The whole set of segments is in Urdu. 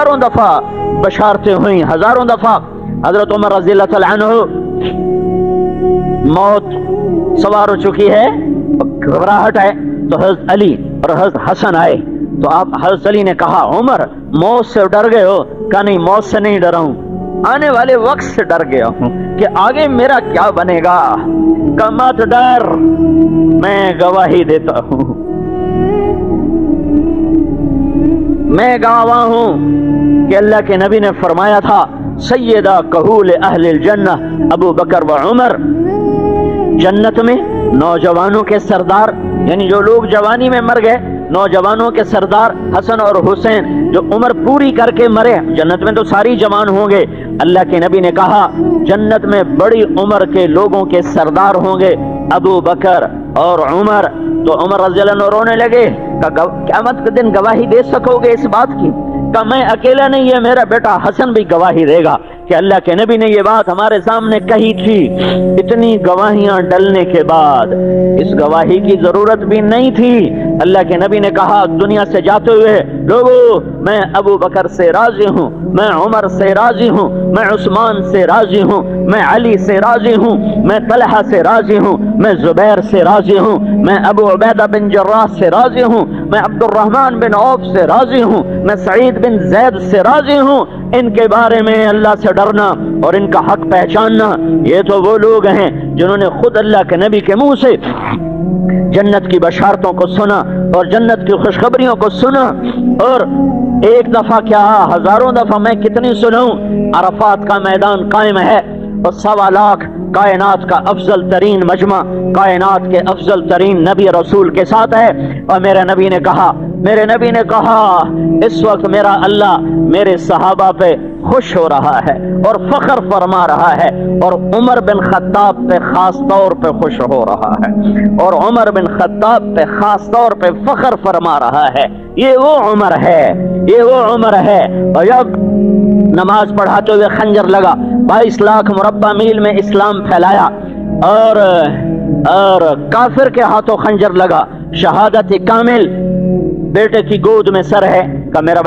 ہزاروں دفعہ بشارتیں ہوئیں، ہزاروں دفعہ حضرت عمر رضی اللہ تعالیٰ عنہ موت سوار ہو چکی ہے، گھبراہٹ ہے، تو حضرت علی اور حضرت حسن آئے تو آپ حضرت علی نے کہا عمر موت سے ڈر گئے ہو؟ کہا نہیں موت سے نہیں ڈرا ہوں، آنے والے وقت سے ڈر گیا ہوں کہ آگے میرا کیا بنے گا۔ کہ مت ڈر، میں گواہی دیتا ہوں، میں گواہ ہوں کہ اللہ کے نبی نے فرمایا تھا سیدہ کہول اہل الجنہ ابو بکر و عمر، جنت میں نوجوانوں کے سردار، یعنی جو لوگ جوانی میں مر گئے، نوجوانوں کے سردار حسن اور حسین جو عمر پوری کر کے مرے، جنت میں تو ساری جوان ہوں گے، اللہ کے نبی نے کہا جنت میں بڑی عمر کے لوگوں کے سردار ہوں گے ابو بکر اور عمر۔ تو عمر رضی اللہ عنہ رونے لگے کہ قیامت کے دن گواہی دے سکو گے اس بات کی؟ کہ میں اکیلا نہیں، یہ میرا بیٹا حسن بھی گواہی دے گا کہ اللہ کے نبی نے یہ بات ہمارے سامنے کہی تھی۔ اتنی گواہیاں ڈلنے کے بعد اس گواہی کی ضرورت بھی نہیں تھی، اللہ کے نبی نے کہا دنیا سے جاتے ہوئے لوگوں میں ابو بکر سے راضی ہوں، میں عمر سے راضی ہوں، میں عثمان سے راضی ہوں، میں علی سے راضی ہوں، میں طلحہ سے راضی ہوں، میں زبیر سے راضی ہوں، میں ابو عبیدہ بن جراح سے راضی ہوں، میں عبد الرحمن بن عوف سے راضی ہوں، میں سعید بن زید سے راضی ہوں۔ ان کے بارے میں اللہ سے ڈرنا اور ان کا حق پہچاننا، یہ تو وہ لوگ ہیں جنہوں نے خود اللہ کے نبی کے منہ سے جنت کی بشارتوں کو سنا اور جنت کی خوشخبریوں کو سنا، اور ایک دفعہ کیا ہزاروں دفعہ میں کتنی سنوں۔ عرفات کا میدان قائم ہے اور 1.25 لاکھ کائنات کا افضل ترین مجمع، کائنات کے افضل ترین نبی رسول کے ساتھ ہے، اور میرے نبی نے کہا اس وقت میرا اللہ میرے صحابہ پہ خوش ہو رہا ہے اور فخر فرما رہا ہے، اور عمر بن خطاب پہ خاص طور پہ خوش ہو رہا ہے، اور عمر بن خطاب پہ خاص طور پہ فخر فرما رہا ہے۔ یہ وہ عمر ہے، یہ وہ عمر ہے۔ اور جب نماز پڑھاتے ہوئے خنجر لگا، 22 لاکھ مربع میل میں اسلام پھیلایا، اور کافر کے ہاتھوں خنجر لگا، شہادت کامل، بیٹے کی گود میں سر ہے کہ میرا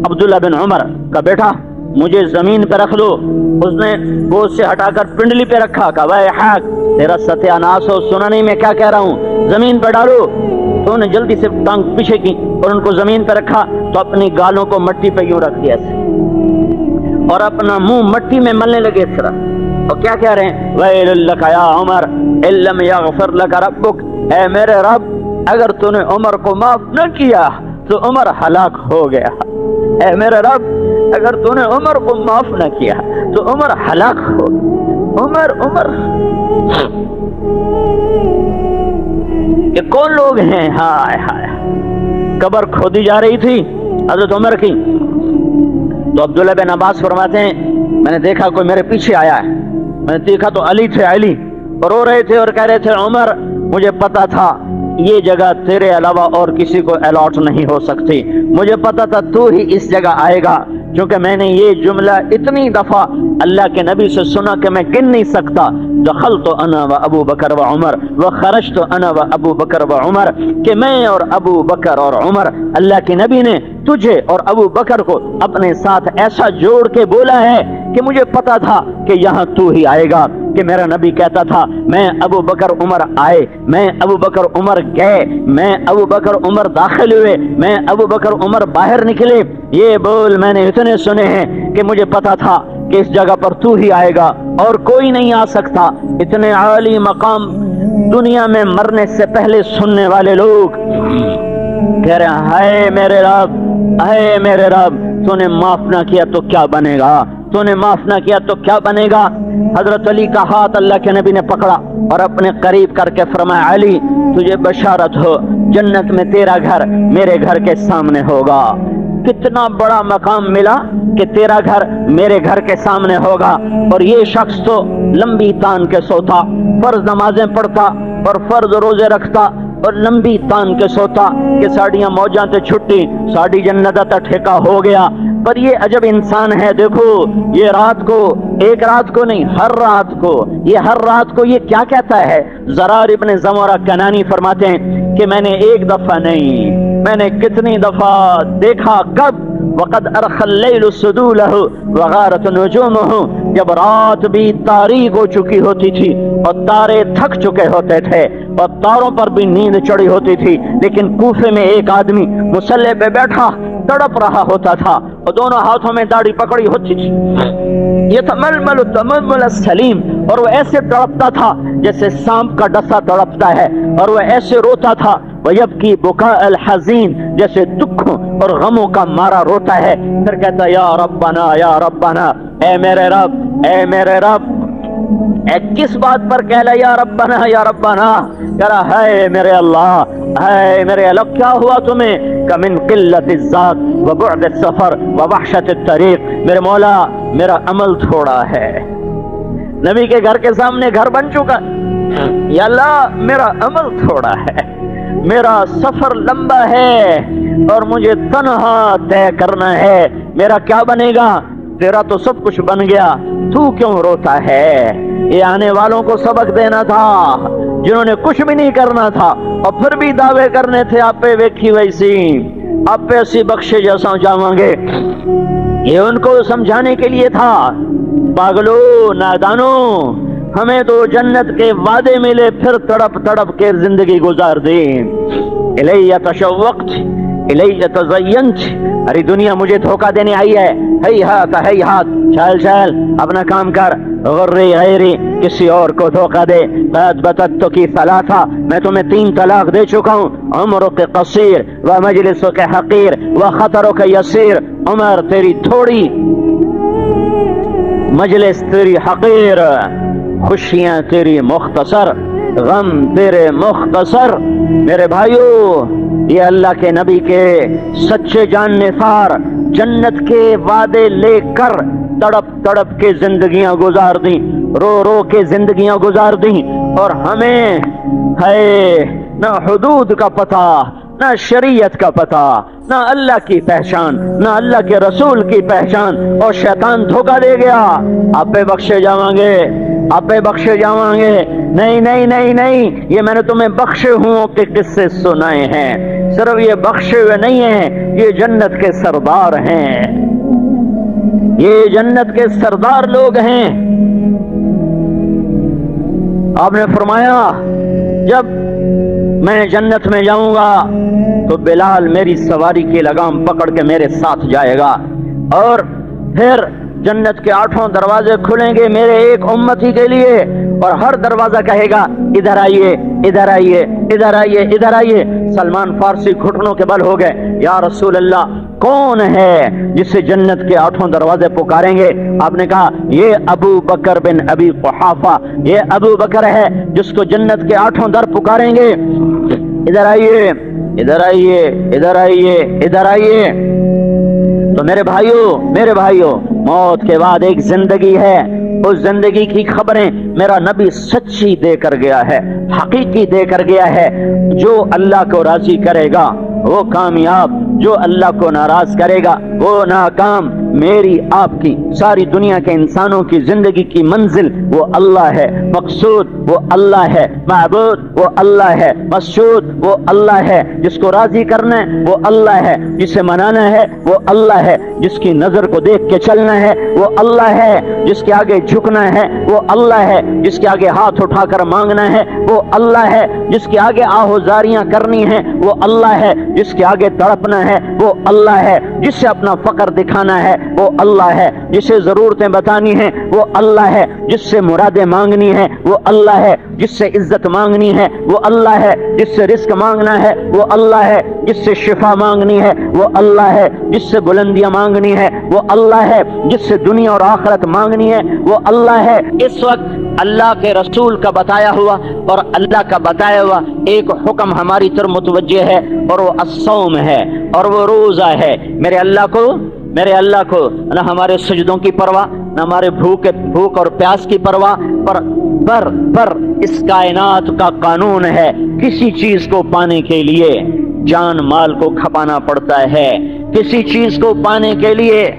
عبداللہ بن عمر کا بیٹا مجھے زمین پہ رکھ دو، اس نے گود سے ہٹا کر پنڈلی پہ رکھا، کہا بھائی حق تیرا ستیہ ناس ہو، سنا نہیں میں کیا کہہ رہا ہوں، زمین پہ ڈالو۔ تو انہیں جلدی سے ٹانگ پیچھے کی اور ان کو زمین پہ رکھا، تو اپنی گالوں کو مٹی پہ یوں رکھ دیا اور اپنا منہ مٹی میں ملنے لگے اس طرح، اور کیا کہہ رہے ہیں ویل لک یا عمر ان لم یغفر لک ربک، اے میرے رب اگر تو نے عمر کو معاف نہ کیا تو عمر ہلاک ہو گیا، اے میرے رب اگر تو نے عمر کو معاف نہ کیا تو عمر ہلاک ہو گیا۔ عمر یہ کون لوگ ہیں؟ ہائے ہائے، قبر کھودی جا رہی تھی حضرت عمر کی، تو عبداللہ بن عباس فرماتے ہیں میں نے دیکھا کوئی میرے پیچھے آیا ہے، میں نے دیکھا تو علی تھے، علی رو رہے تھے اور کہہ رہے تھے عمر مجھے پتا تھا یہ جگہ تیرے علاوہ اور کسی کو الاٹ نہیں ہو سکتی، مجھے پتا تھا تو ہی اس جگہ آئے گا، کیونکہ میں نے یہ جملہ اتنی دفعہ اللہ کے نبی سے سنا کہ میں گن نہیں سکتا، دخلت انا و ابو بکر و عمر وخرجت انا و ابو بکر و عمر، کہ میں اور ابو بکر اور عمر، اللہ کے نبی نے تجھے اور ابو بکر کو اپنے ساتھ ایسا جوڑ کے بولا ہے کہ مجھے پتا تھا کہ یہاں تو ہی آئے گا، کہ میرا نبی کہتا تھا میں ابو بکر عمر آئے، میں ابو بکر عمر گئے، میں ابو بکر عمر داخل ہوئے، میں ابو بکر عمر باہر نکلے، یہ بول میں نے اتنے سنے ہیں کہ مجھے پتا تھا کہ اس جگہ پر تو ہی آئے گا اور کوئی نہیں آ سکتا۔ اتنے عالی مقام دنیا میں مرنے سے پہلے سننے والے لوگ کہہ رہے ہیں ہائے میرے رب، اے میرے رب تو نے معاف نہ کیا تو کیا بنے گا، تو نے معاف نہ کیا تو کیا بنے گا۔ حضرت علی کا ہاتھ اللہ کے نبی نے پکڑا اور اپنے قریب کر کے فرمایا علی تجھے بشارت ہو جنت میں تیرا گھر میرے گھر کے سامنے ہوگا۔ کتنا بڑا مقام ملا کہ تیرا گھر میرے گھر کے سامنے ہوگا، اور یہ شخص تو لمبی تان کے سوتا، فرض نمازیں پڑھتا اور فرض روزے رکھتا اور لمبی تان کے سوتا کہ ساڑیاں موجاں تے چھٹی ساڑی جنت تا ٹھیکا ہو گیا، پر یہ عجب انسان ہے، دیکھو یہ رات کو، ایک رات کو نہیں ہر رات کو، یہ ہر رات کو یہ کیا کہتا ہے۔ زرار ابن زمرہ کنانی فرماتے ہیں کہ میں نے ایک دفعہ نہیں میں نے کتنی دفعہ دیکھا، کب وقد ارخى الليل سدوله وغارت نجومه، جب رات بھی تاریک ہو چکی ہوتی تھی اور تارے تھک چکے ہوتے تھے اور تاروں پر بھی نیند چڑھی ہوتی تھی، لیکن کوفے میں ایک آدمی مصلی پہ بیٹھا تڑپ رہا ہوتا تھا اور دونوں ہاتھوں میں داڑھی پکڑی ہوتی تھی، یتململ التململ السلیم، اور وہ ایسے تڑپتا تھا جیسے سانپ کا ڈسا تڑپتا ہے، اور وہ ایسے روتا تھا وَيَبْكِي بُكَاءَ الْحَزِينَ، جیسے دکھوں اور غموں کا مارا روتا ہے، پھر کہتا یا ربنا یا ربنا، اے میرے رب اے میرے رب۔ اے کس بات پر کہلا یا ربنا یا ربنا؟ کہہ رہا ہے میرے اللہ، ہے میرے اللہ، کیا ہوا تمہیں؟ کمن قلت الذات وبعد السفر ووحشت الطریق، میرے مولا میرا عمل تھوڑا ہے، نبی کے گھر کے سامنے گھر بن چکا، یا اللہ میرا عمل تھوڑا ہے، میرا سفر لمبا ہے اور مجھے تنہا طے کرنا ہے، میرا کیا بنے گا؟ تیرا تو سب کچھ بن گیا، تو کیوں روتا ہے؟ یہ آنے والوں کو سبق دینا تھا جنہوں نے کچھ بھی نہیں کرنا تھا اور پھر بھی دعوے کرنے تھے آپ پہ ویکھی ویسی، آپ پہ ایسی بخشے جیسا جاواں گے، یہ ان کو سمجھانے کے لیے تھا۔ پاگلو نادانو، ہمیں تو جنت کے وعدے ملے، پھر تڑپ تڑپ کے زندگی گزار دی۔ الیہ تشوقت الیہ تزینت، ارے دنیا مجھے دھوکہ دینے آئی ہے، ہیہات ہیہات، چل چل اپنا کام کر، غری غیری، کسی اور کو دھوکہ دے۔ قد بتتک ثلاثہ، میں تمہیں 3 طلاق دے چکا ہوں، عمرک قصیر و مجلسک حقیر و خطرک یسیر، عمر تیری تھوڑی، مجلس تیری حقیر، خوشیاں تیری مختصر، غم تیرے مختصر۔ میرے بھائیو، یہ اللہ کے نبی کے سچے جان نثار جنت کے وعدے لے کر تڑپ تڑپ کے زندگیاں گزار دیں، رو رو کے زندگیاں گزار دیں، اور ہمیں ہے نہ حدود کا پتہ، نہ شریعت کا پتہ، نہ اللہ کی پہچان، نہ اللہ کے رسول کی پہچان، اور شیطان دھوکہ دے گیا، آپ پہ بخشے جاواں گے، آپ پہ بخشے جاواں گے۔ نہیں نہیں نہیں نہیں، یہ میں نے تمہیں بخشے ہوں کہ قصے سنائے ہیں، صرف یہ بخشے ہوئے نہیں ہیں، یہ جنت کے سردار ہیں، یہ جنت کے سردار لوگ ہیں۔ آپ نے فرمایا جب میں جنت میں جاؤں گا تو بلال میری سواری کی لگام پکڑ کے میرے ساتھ جائے گا، اور پھر جنت کے 8 دروازے کھلیں گے میرے ایک امتی کے لیے، اور ہر دروازہ کہے گا ادھر آئیے ادھر آئیے ادھر آئیے ادھر آئیے۔ سلمان فارسی گھٹنوں کے بل ہو گئے، یا رسول اللہ کون ہے جسے جنت کے 8 دروازے پکاریں گے؟ آپ نے کہا یہ ابو بکر بن ابی قحافہ، یہ ابو بکر ہے جس کو جنت کے 8 در پکاریں گے، ادھر آئیے ادھر آئیے ادھر آئیے ادھر آئیے۔ تو میرے بھائیوں، موت کے بعد ایک زندگی ہے، اس زندگی کی خبریں میرا نبی سچی دے کر گیا ہے، حقیقی دے کر گیا ہے۔ جو اللہ کو راضی کرے گا وہ کامیاب، جو اللہ کو ناراض کرے گا وہ ناکام۔ میری آپ کی ساری دنیا کے انسانوں کی زندگی کی منزل وہ اللہ ہے، مقصود وہ اللہ ہے، معبود وہ اللہ ہے، مسعود وہ اللہ ہے، جس کو راضی کرنا ہے وہ اللہ ہے، جسے منانا ہے وہ اللہ ہے، جس کی نظر کو دیکھ کے چلنا ہے وہ اللہ ہے، جس کے آگے جھکنا ہے وہ اللہ ہے، جس کے آگے ہاتھ اٹھا کر مانگنا ہے وہ اللہ ہے، جس کے آگے آہوزاریاں کرنی ہیں وہ اللہ ہے، جس کے آگے تڑپنا ہے وہ اللہ ہے، جس سے اپنا فقر دکھانا ہے وہ اللہ ہے، جسے ضرورتیں بتانی ہیں وہ اللہ ہے، جس سے مرادیں مانگنی ہیں وہ اللہ ہے، جس سے عزت مانگنی ہے وہ اللہ ہے، جس سے رزق مانگنا ہے وہ اللہ ہے، جس سے شفا مانگنی ہے وہ اللہ ہے، جس سے بلندیاں مانگنی ہے وہ اللہ ہے، جس سے دنیا اور آخرت مانگنی ہے وہ اللہ ہے۔ اس وقت اللہ کے رسول کا بتایا ہوا اور اللہ کا بتایا ہوا ایک حکم ہماری طرف متوجہ ہے، اور وہ الصوم ہے، اور وہ روزہ ہے۔ میرے اللہ کو نہ ہمارے سجدوں کی پرواہ، نہ ہمارے بھوک اور پیاس کی پرواہ، پر اس کائنات کا قانون ہے، کسی چیز کو پانے کے لیے جان مال کو کھپانا پڑتا ہے، کسی چیز کو پانے کے لیے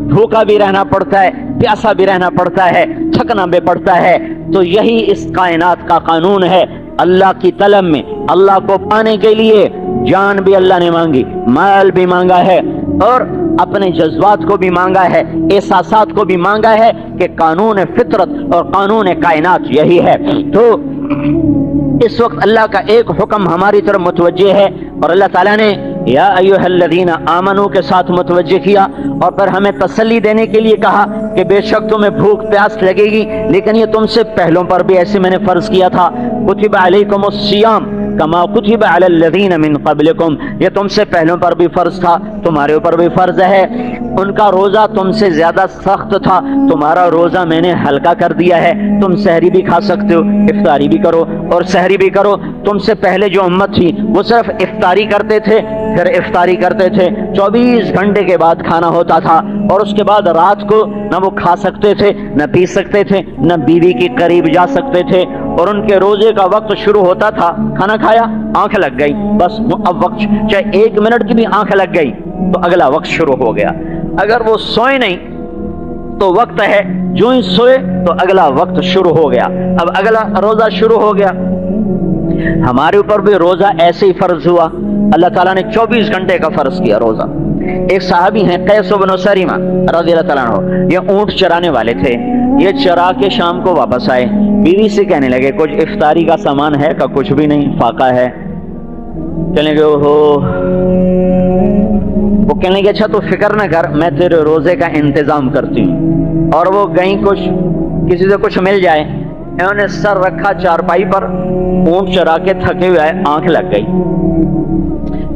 بھوکا بھی رہنا پڑتا ہے، پیاسا بھی رہنا پڑتا ہے، تھکنا بھی پڑتا ہے۔ تو یہی اس کائنات کا قانون ہے، اللہ کی طلب میں، اللہ کو پانے کے لیے جان بھی اللہ نے مانگی، مال بھی مانگا ہے، اور اپنے جذبات کو بھی مانگا ہے، احساسات کو بھی مانگا ہے کہ قانون فطرت اور قانون کائنات یہی ہے۔ تو اس وقت اللہ کا ایک حکم ہماری طرف متوجہ ہے، اور اللہ تعالیٰ نے یا ایھا الذین آمنو کے ساتھ متوجہ کیا، اور پھر ہمیں تسلی دینے کے لیے کہا کہ بے شک تمہیں بھوک پیاس لگے گی، لیکن یہ تم سے پہلوں پر بھی ایسے میں نے فرض کیا تھا، کتب علیکم الصیام کما کتب علی الذین من قبلکم، یہ تم سے پہلوں پر بھی فرض تھا، تمہارے اوپر بھی فرض ہے۔ ان کا روزہ تم سے زیادہ سخت تھا، تمہارا روزہ میں نے ہلکا کر دیا ہے، تم سحری بھی کھا سکتے ہو، افطاری بھی کرو اور سحری بھی کرو۔ تم سے پہلے جو امت تھی وہ صرف افطاری کرتے تھے، پھر افطاری کرتے تھے، 24 گھنٹے کے بعد کھانا ہوتا تھا، اور اس کے بعد رات کو نہ وہ کھا سکتے تھے، نہ پی سکتے تھے، نہ بیوی کے قریب جا سکتے تھے، اور ان کے روزے کا وقت شروع ہوتا تھا، کھانا کھایا، آنکھ لگ گئی، بس اب وقت چاہے 1 منٹ کی بھی آنکھ لگ گئی تو اگلا وقت شروع ہو گیا۔ اگر وہ سوئے نہیں تو وقت ہے، جو ہی سوئے تو اگلا وقت شروع ہو گیا، اب اگلا روزہ شروع ہو گیا۔ ہمارے اوپر بھی روزہ ایسے ہی فرض ہوا، اللہ تعالیٰ نے 24 گھنٹے کا فرض کیا روزہ۔ ایک صحابی ہیں قیس بن سریمہ رضی اللہ تعالیٰ عنہ، یہ اونٹ چرانے والے تھے، یہ چرا کے شام کو واپس آئے، بیوی سے کہنے لگے کچھ افطاری کا سامان ہے؟ کا کچھ بھی نہیں، فاقہ ہے۔ کہنے لگے اوہو، وہ کہنے لگے اچھا تو فکر نہ کر، میں تیرے روزے کا انتظام کرتی ہوں۔ اور وہ گئیں، کچھ کسی سے کچھ مل جائے، انہوں نے سر رکھا چارپائی پر، اونٹ چرا کے تھکے ہوئے آئے، آنکھ لگ گئی،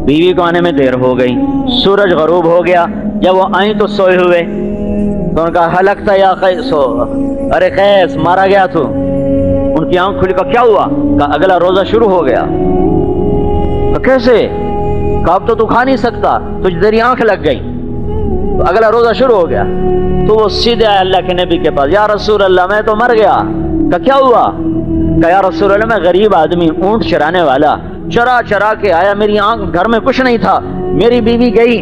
بیوی کو آنے میں دیر ہو گئی، سورج غروب ہو گیا، جب وہ آئیں تو سوئے ہوئے، تو ان کا ہلکتا یا قیس، ارے قیس مارا گیا تو؟ ان کی آنکھ کھلی، کہا کیا ہوا؟ کہا اگلا روزہ شروع ہو گیا۔ کہا کیسے؟ کہا اب تو کھا نہیں سکتا، تجھ تیری آنکھ لگ گئی، تو اگلا روزہ شروع ہو گیا۔ تو وہ سیدھے آئے اللہ کے نبی کے پاس، یا رسول اللہ میں تو مر گیا۔ کہا کیا ہوا؟ کہا یا رسول اللہ میں غریب آدمی، اونٹ چرانے والا، چرا چرا کے آیا، میری آنکھ، گھر میں کچھ نہیں تھا، میری بیوی گئی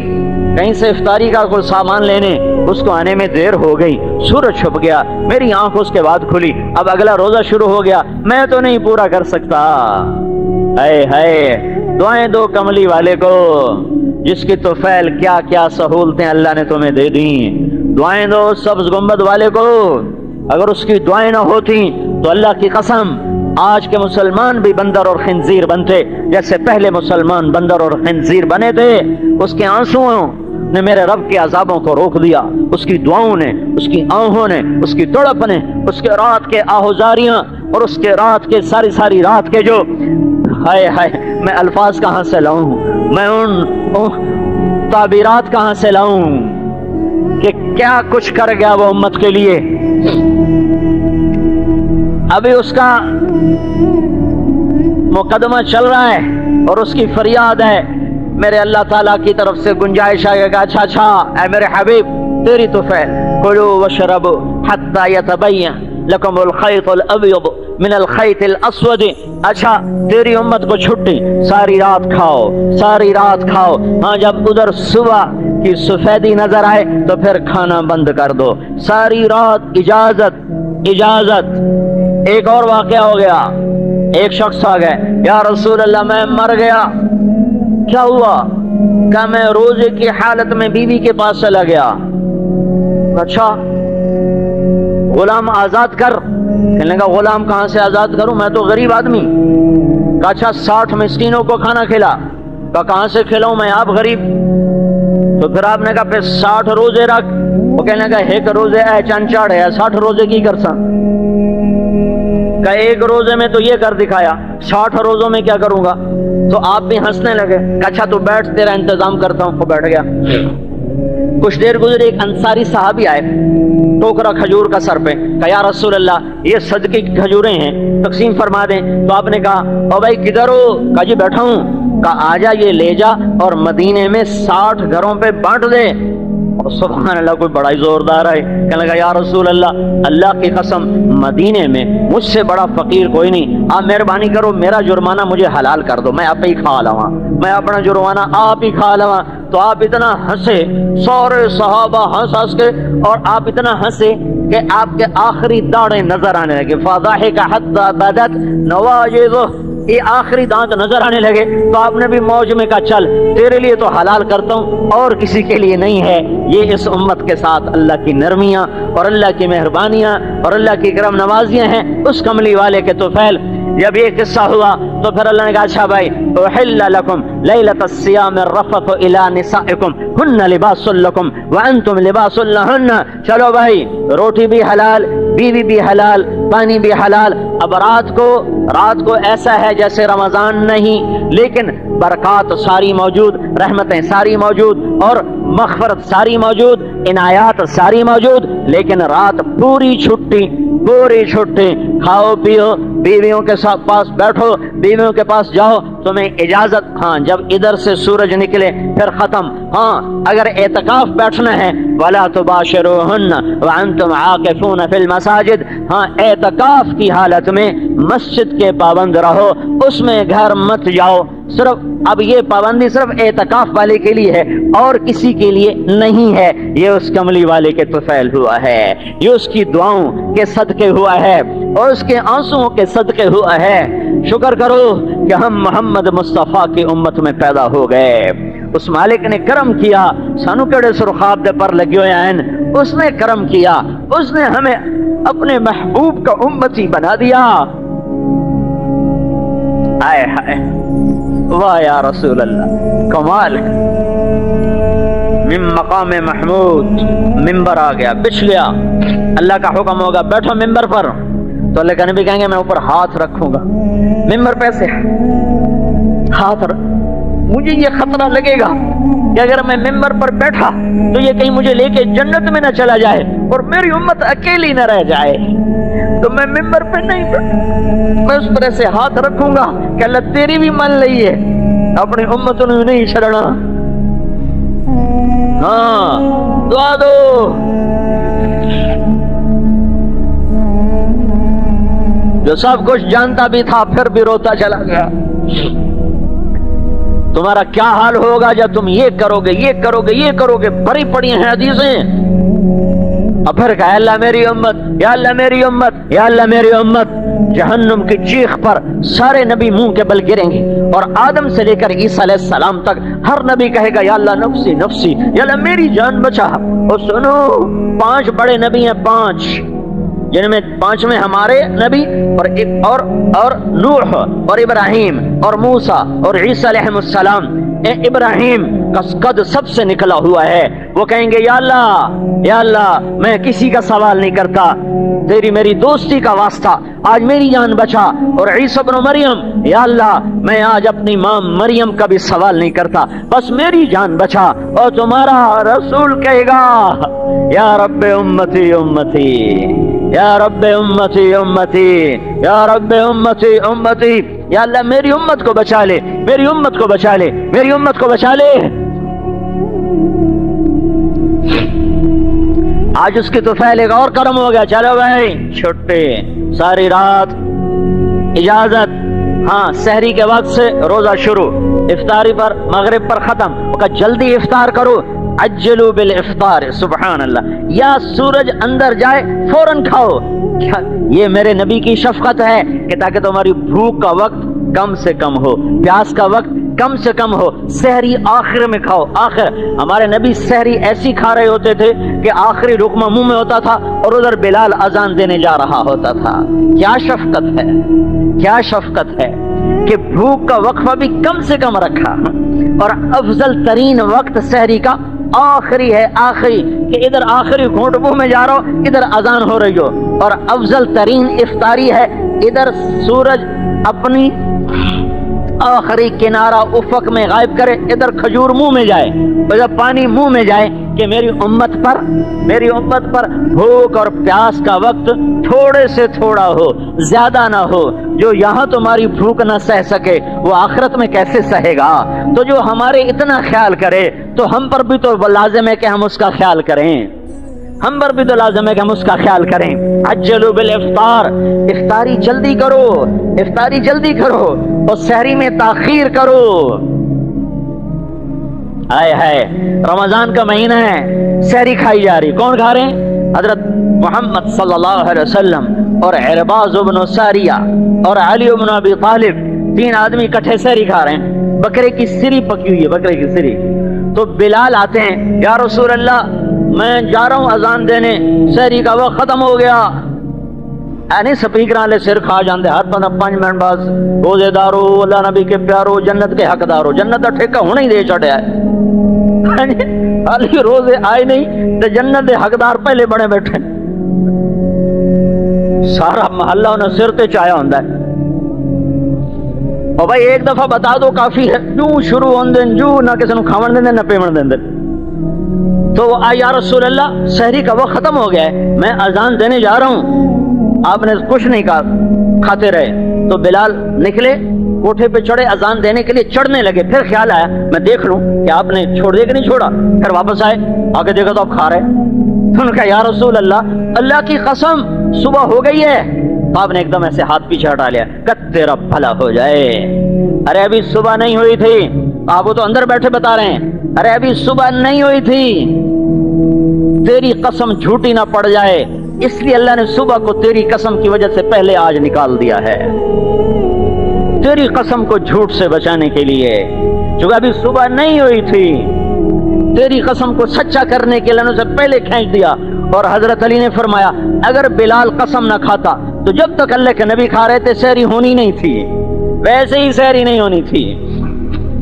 کہیں سے افطاری کا کوئی سامان لینے، اس کو آنے میں دیر ہو گئی، سورج چھپ گیا، میری آنکھ اس کے بعد کھلی، اب اگلا روزہ شروع ہو گیا، میں تو نہیں پورا کر سکتا۔ اے ہائے، دعائیں دو کملی والے کو جس کی توفیل کیا کیا سہولتیں اللہ نے تمہیں دے دیں، دعائیں دو سبز گنبد والے کو، اگر اس کی دعائیں نہ ہوتی تو اللہ کی قسم آج کے مسلمان بھی بندر اور خنزیر بنتے، جیسے پہلے مسلمان بندر اور خنزیر بنے تھے۔ اس کے آنسوؤں نے میرے رب کے عذابوں کو روک دیا، اس کی دعاؤں نے، اس کی آہوں نے، اس کی تڑپ نے، اس کے رات کے آہوزاریاں اور اس کے رات کے ساری رات کے جو ہائے ہائے، میں الفاظ کہاں سے لاؤں، میں ان تعبیرات کہاں سے لاؤں کہ کیا کچھ کر گیا وہ امت کے لیے۔ ابھی اس کا مقدمہ چل رہا ہے اور اس کی فریاد ہے، میرے اللہ تعالیٰ کی طرف سے گنجائش آئے گا، اچھا اے میرے حبیب تیری توفیل، کلوا واشربوا حتی یتبین لکم الخیط الابیض من الخیط الاسود، اچھا تیری امت کو چھٹی، ساری رات کھاؤ، ہاں جب ادھر صبح کی سفیدی نظر آئے تو پھر کھانا بند کر دو، ساری رات اجازت۔ ایک اور واقعہ ہو گیا، ایک شخص آ گئے، یا رسول اللہ میں مر گیا۔ کیا ہوا؟ کہ میں روزے کی حالت میں بیوی کے پاس چلا گیا۔ اچھا غلام آزاد کر، کہنے لگا غلام کہاں سے آزاد کروں، میں تو غریب آدمی۔ کہا اچھا 60 مسکینوں کو کھانا کھلا۔ کہا کہاں سے کھلاؤں میں، آپ غریب؟ تو پھر آپ نے کہا پھر 60 روزے رکھ۔ وہ کہنے لگا ایک روزے ہے چنچاڑ ہے، 60 روزے کی کرساں؟ کہ ایک روزے میں تو یہ کر دکھایا، 60 روزوں میں کیا کروں گا؟ تو آپ بھی ہنسنے لگے کہ اچھا تو بیٹھ، تیرا انتظام کرتا ہوں۔ وہ بیٹھ گیا۔ کچھ دیر گزری، ایک انصاری صحابی آئے، ٹوکرا کھجور کا سر پہ، کہ یا رسول اللہ یہ صدقے کی کھجوریں ہیں، تقسیم فرما دیں۔ تو آپ نے کہا او بھائی کدھر ہو؟ کہا جی بیٹھا ہوں۔ کہا آجا یہ لے جا اور مدینے میں 60 گھروں پہ بانٹ دے۔ اور سبحان اللہ کوئی بڑا ہی زوردار ہے، کہنے لگا یا رسول اللہ اللہ کی قسم مدینے میں مجھ سے بڑا فقیر کوئی نہیں، آپ مہربانی کرو میرا جرمانہ مجھے حلال کر دو، میں آپ ہی کھا لواں، میں اپنا جرمانہ آپ ہی کھا لواں۔ تو آپ اتنا ہنسے، سارے صحابہ ہنس ہنس کے، اور آپ اتنا ہنسے کہ آپ کے آخری داڑیں نظر آنے لگے. فضحک حتی بدت نواجذہ، یہ آخری دانت نظر آنے لگے. تو آپ نے بھی موج میں کہا چل تیرے لیے تو حلال کرتا ہوں اور کسی کے لیے نہیں ہے. یہ اس امت کے ساتھ اللہ کی نرمیاں اور اللہ کی مہربانیاں اور اللہ کی کرم نوازیاں ہیں. اس کملی والے کے طفیل جب یہ قصہ ہوا تو پھر اللہ نے کہا اچھا بھائی، احل لکم لیلۃ الصیام الرفث الی نسائکم ہن لباس لکم وانتم لباس لہن. چلو بھائی، روٹی بھی حلال، بیوی بھی حلال، پانی بھی حلال. اب رات کو ایسا ہے جیسے رمضان نہیں، لیکن برکات ساری موجود، رحمتیں ساری موجود، اور مغفرت ساری موجود، عنایات ساری موجود. لیکن رات پوری چھٹی، کھاؤ پیو، بیویوں کے ساتھ پاس بیٹھو، بیویوں کے پاس جاؤ، تمہیں اجازت. ہاں جب ادھر سے سورج نکلے پھر ختم. ہاں اگر اعتکاف بیٹھنا ہے ولا تباشروہن وانتم عاکفون فی المساجد، ہاں اعتکاف کی حالت میں مسجد کے پابند رہو، اس میں گھر مت جاؤ. صرف اب یہ پابندی صرف اعتکاف والے کے لیے ہے اور کسی کے لیے نہیں ہے. یہ اس کملی والے کے طفیل ہوا ہے، یہ اس کی دعاؤں کے صدقے ہوا ہے اور اس کے آنسوؤں کے صدقے ہوا ہے. شکر کرو کہ ہم محمد مصطفیٰ کی امت میں پیدا ہو گئے. اس مالک نے کرم کیا، سانو کڑے سرخاب دے پر لگے ہوئے ہیں، اس نے کرم کیا، اس نے ہمیں اپنے محبوب کا امتی بنا دیا. آئے ہائے واہ یا رسول اللہ، کمال. من مقام محمود ممبر آ گیا، بچھ گیا. اللہ کا حکم ہوگا بیٹھو ممبر پر، تو اللہ کا نبی کہیں گے میں اوپر ہاتھ رکھوں گا. ممبر پہ سے ہاتھ مجھے یہ خطرہ لگے گا کہ اگر میں ممبر پر بیٹھا تو یہ کہیں مجھے لے کے جنت میں نہ چلا جائے اور میری امت اکیلی نہ رہ جائے. تو میں ممبر پہ نہیں بیٹھا، میں اس طرح سے ہاتھ رکھوں گا کہ اللہ تیری بھی مان لئی ہے، اپنی امت نے نہیں چھڑنا. ہاں دعا دو. جو سب کچھ جانتا بھی تھا پھر بھی روتا چلا گیا. تمہارا کیا حال ہوگا جب تم یہ کرو گے، یہ کرو گے، یہ کرو گے. بھری پڑی ہیں حدیثیں. اور پھر کہا اللہ میری امت، یا اللہ میری امت، یا اللہ میری امت. جہنم کی چیخ پر سارے نبی منہ کے بل گریں گے، اور آدم سے لے کر عیسیٰ علیہ السلام تک ہر نبی کہے گا یا اللہ نفسی نفسی، یا اللہ میری جان بچا. اور سنو 5 بڑے نبی ہیں، 5 جن میں 5ویں ہمارے نبی اور نوح اور ابراہیم اور موسیٰ اور عیسیٰ علیہ السلام. ابراہیم کا قد سب سے نکلا ہوا ہے. وہ کہیں گے یا اللہ میں کسی کا سوال نہیں کرتا، تیری میری دوستی کا واسطہ آج میری جان بچا. اور عیسیٰ ابن مریم، یا اللہ میں آج اپنی ماں مریم کا بھی سوال نہیں کرتا، بس میری جان بچا. اور تمہارا رسول کہے گا یا رب امتی امتی، یا رب امتی امتی، یا رب امتی امتی. یا اللہ میری امت کو بچا لے، میری امت کو بچا لے، میری امت کو بچا لے. آج اس کی تو پھیلے گا اور کرم ہو گیا. چلو بھائی چھٹے، ساری رات اجازت. ہاں سحری کے وقت سے روزہ شروع، افطاری پر مغرب پر ختم. جلدی افطار کرو، عجلوا بالافطار. سبحان اللہ. یا سورج اندر جائے فوراً کھاؤ. یہ میرے نبی کی شفقت ہے کہ تاکہ تمہاری بھوک کا وقت کم سے کم ہو، پیاس کا وقت کم سے کم ہو. سحری آخر میں کھاؤ. آخر ہمارے نبی سحری ایسی کھا رہے ہوتے تھے کہ آخری لقمہ منہ میں ہوتا تھا اور ادھر بلال اذان دینے جا رہا ہوتا تھا. کیا شفقت ہے، کیا شفقت ہے کہ بھوک کا وقفہ بھی کم سے کم رکھا. اور افضل ترین وقت سحری کا آخری ہے، آخری، کہ ادھر آخری گھونٹ منہ میں جا رہا ہو، ادھر اذان ہو رہی ہو. اور افضل ترین افطاری ہے ادھر سورج اپنی آخری کنارہ افق میں غائب کرے، ادھر کھجور منہ میں جائے، ادھر پانی منہ میں جائے، کہ میری امت پر بھوک اور پیاس کا وقت تھوڑے سے تھوڑا ہو، زیادہ نہ ہو. جو یہاں تمہاری بھوک نہ سہ سکے وہ آخرت میں کیسے سہے گا؟ تو جو ہمارے اتنا خیال کرے تو ہم پر بھی تو لازم ہے کہ ہم اس کا خیال کریں. ہم پر بھی تو لازم ہے کہ ہم اس کا خیال کریں. عجلوا بالافطار، افطاری جلدی کرو، افطاری جلدی کرو، اور سحری میں تاخیر کرو. آئے ہے رمضان کا مہینہ ہے، سحری کھائی جا رہی، کون کھا رہے ہیں؟ حضرت محمد صلی اللہ علیہ وسلم اور عرباض بن ساریہ اور علی بن ابی طالب، 3 آدمی اکٹھے سحری کھا رہے ہیں، بکرے کی سری پکی ہوئی ہے، بکرے کی سری۔ تو بلال آتے ہیں، یا رسول اللہ میں جا رہا ہوں اذان دینے، سحری کا وقت ختم ہو گیا۔ اینی سپیکر والے سر کھا جاندے ہر 5 منٹ بعد، روزے دارو، اللہ نبی کے پیارو، جنت کے حقدارو، جنت کا ٹھیکہ ہونا ہی دے چڑھیا ہے، روزے آئے نہیں تو جنت کے حقدار پہلے بڑے بیٹھے، سارا محلہ انہیں سر تے چایا ہوندہ ہے۔ اور بھائی ایک دفعہ بتا دو کافی ہے، جو شروع ہوندے جو نہ کسی نو کھاون دیندے نہ پیمن دیندے۔ تو وہ یا رسول اللہ سحری کا وقت ختم ہو گیا ہے، میں اذان دینے جا رہا ہوں، آپ نے کچھ نہیں کہا، کھاتے رہے۔ تو بلال نکلے، کوٹھے پہ چڑھے، اذان دینے کے لیے چڑھنے لگے، پھر خیال آیا میں دیکھ لوں کہ آپ نے چھوڑ دیا کہ نہیں چھوڑا، پھر واپس آئے، آگے دیکھا تو آپ کھا رہے۔ تو انہوں نے کہا یا رسول اللہ، اللہ کی قسم صبح ہو گئی ہے۔ تو آپ نے ایک دم ایسے ہاتھ پیچھے ہٹا لیا، کہ تیرا بھلا ہو جائے، ارے ابھی صبح نہیں ہوئی تھی، آپ وہ تو اندر بیٹھے بتا رہے ہیں، ارے ابھی صبح نہیں ہوئی تھی، تیری قسم جھوٹی نہ پڑ جائے، اس لیے اللہ نے صبح کو تیری قسم کی وجہ سے پہلے آج نکال دیا ہے، تیری قسم کو جھوٹ سے بچانے کے لیے، چونکہ ابھی صبح نہیں ہوئی تھی، تیری قسم کو سچا کرنے کے لیے نے اسے پہلے کھینچ دیا۔ اور حضرت علی نے فرمایا اگر بلال قسم نہ کھاتا تو جب تک اللہ کے نبی کھا رہے تھے سحری ہونی نہیں تھی، ویسے ہی سحری نہیں ہونی تھی۔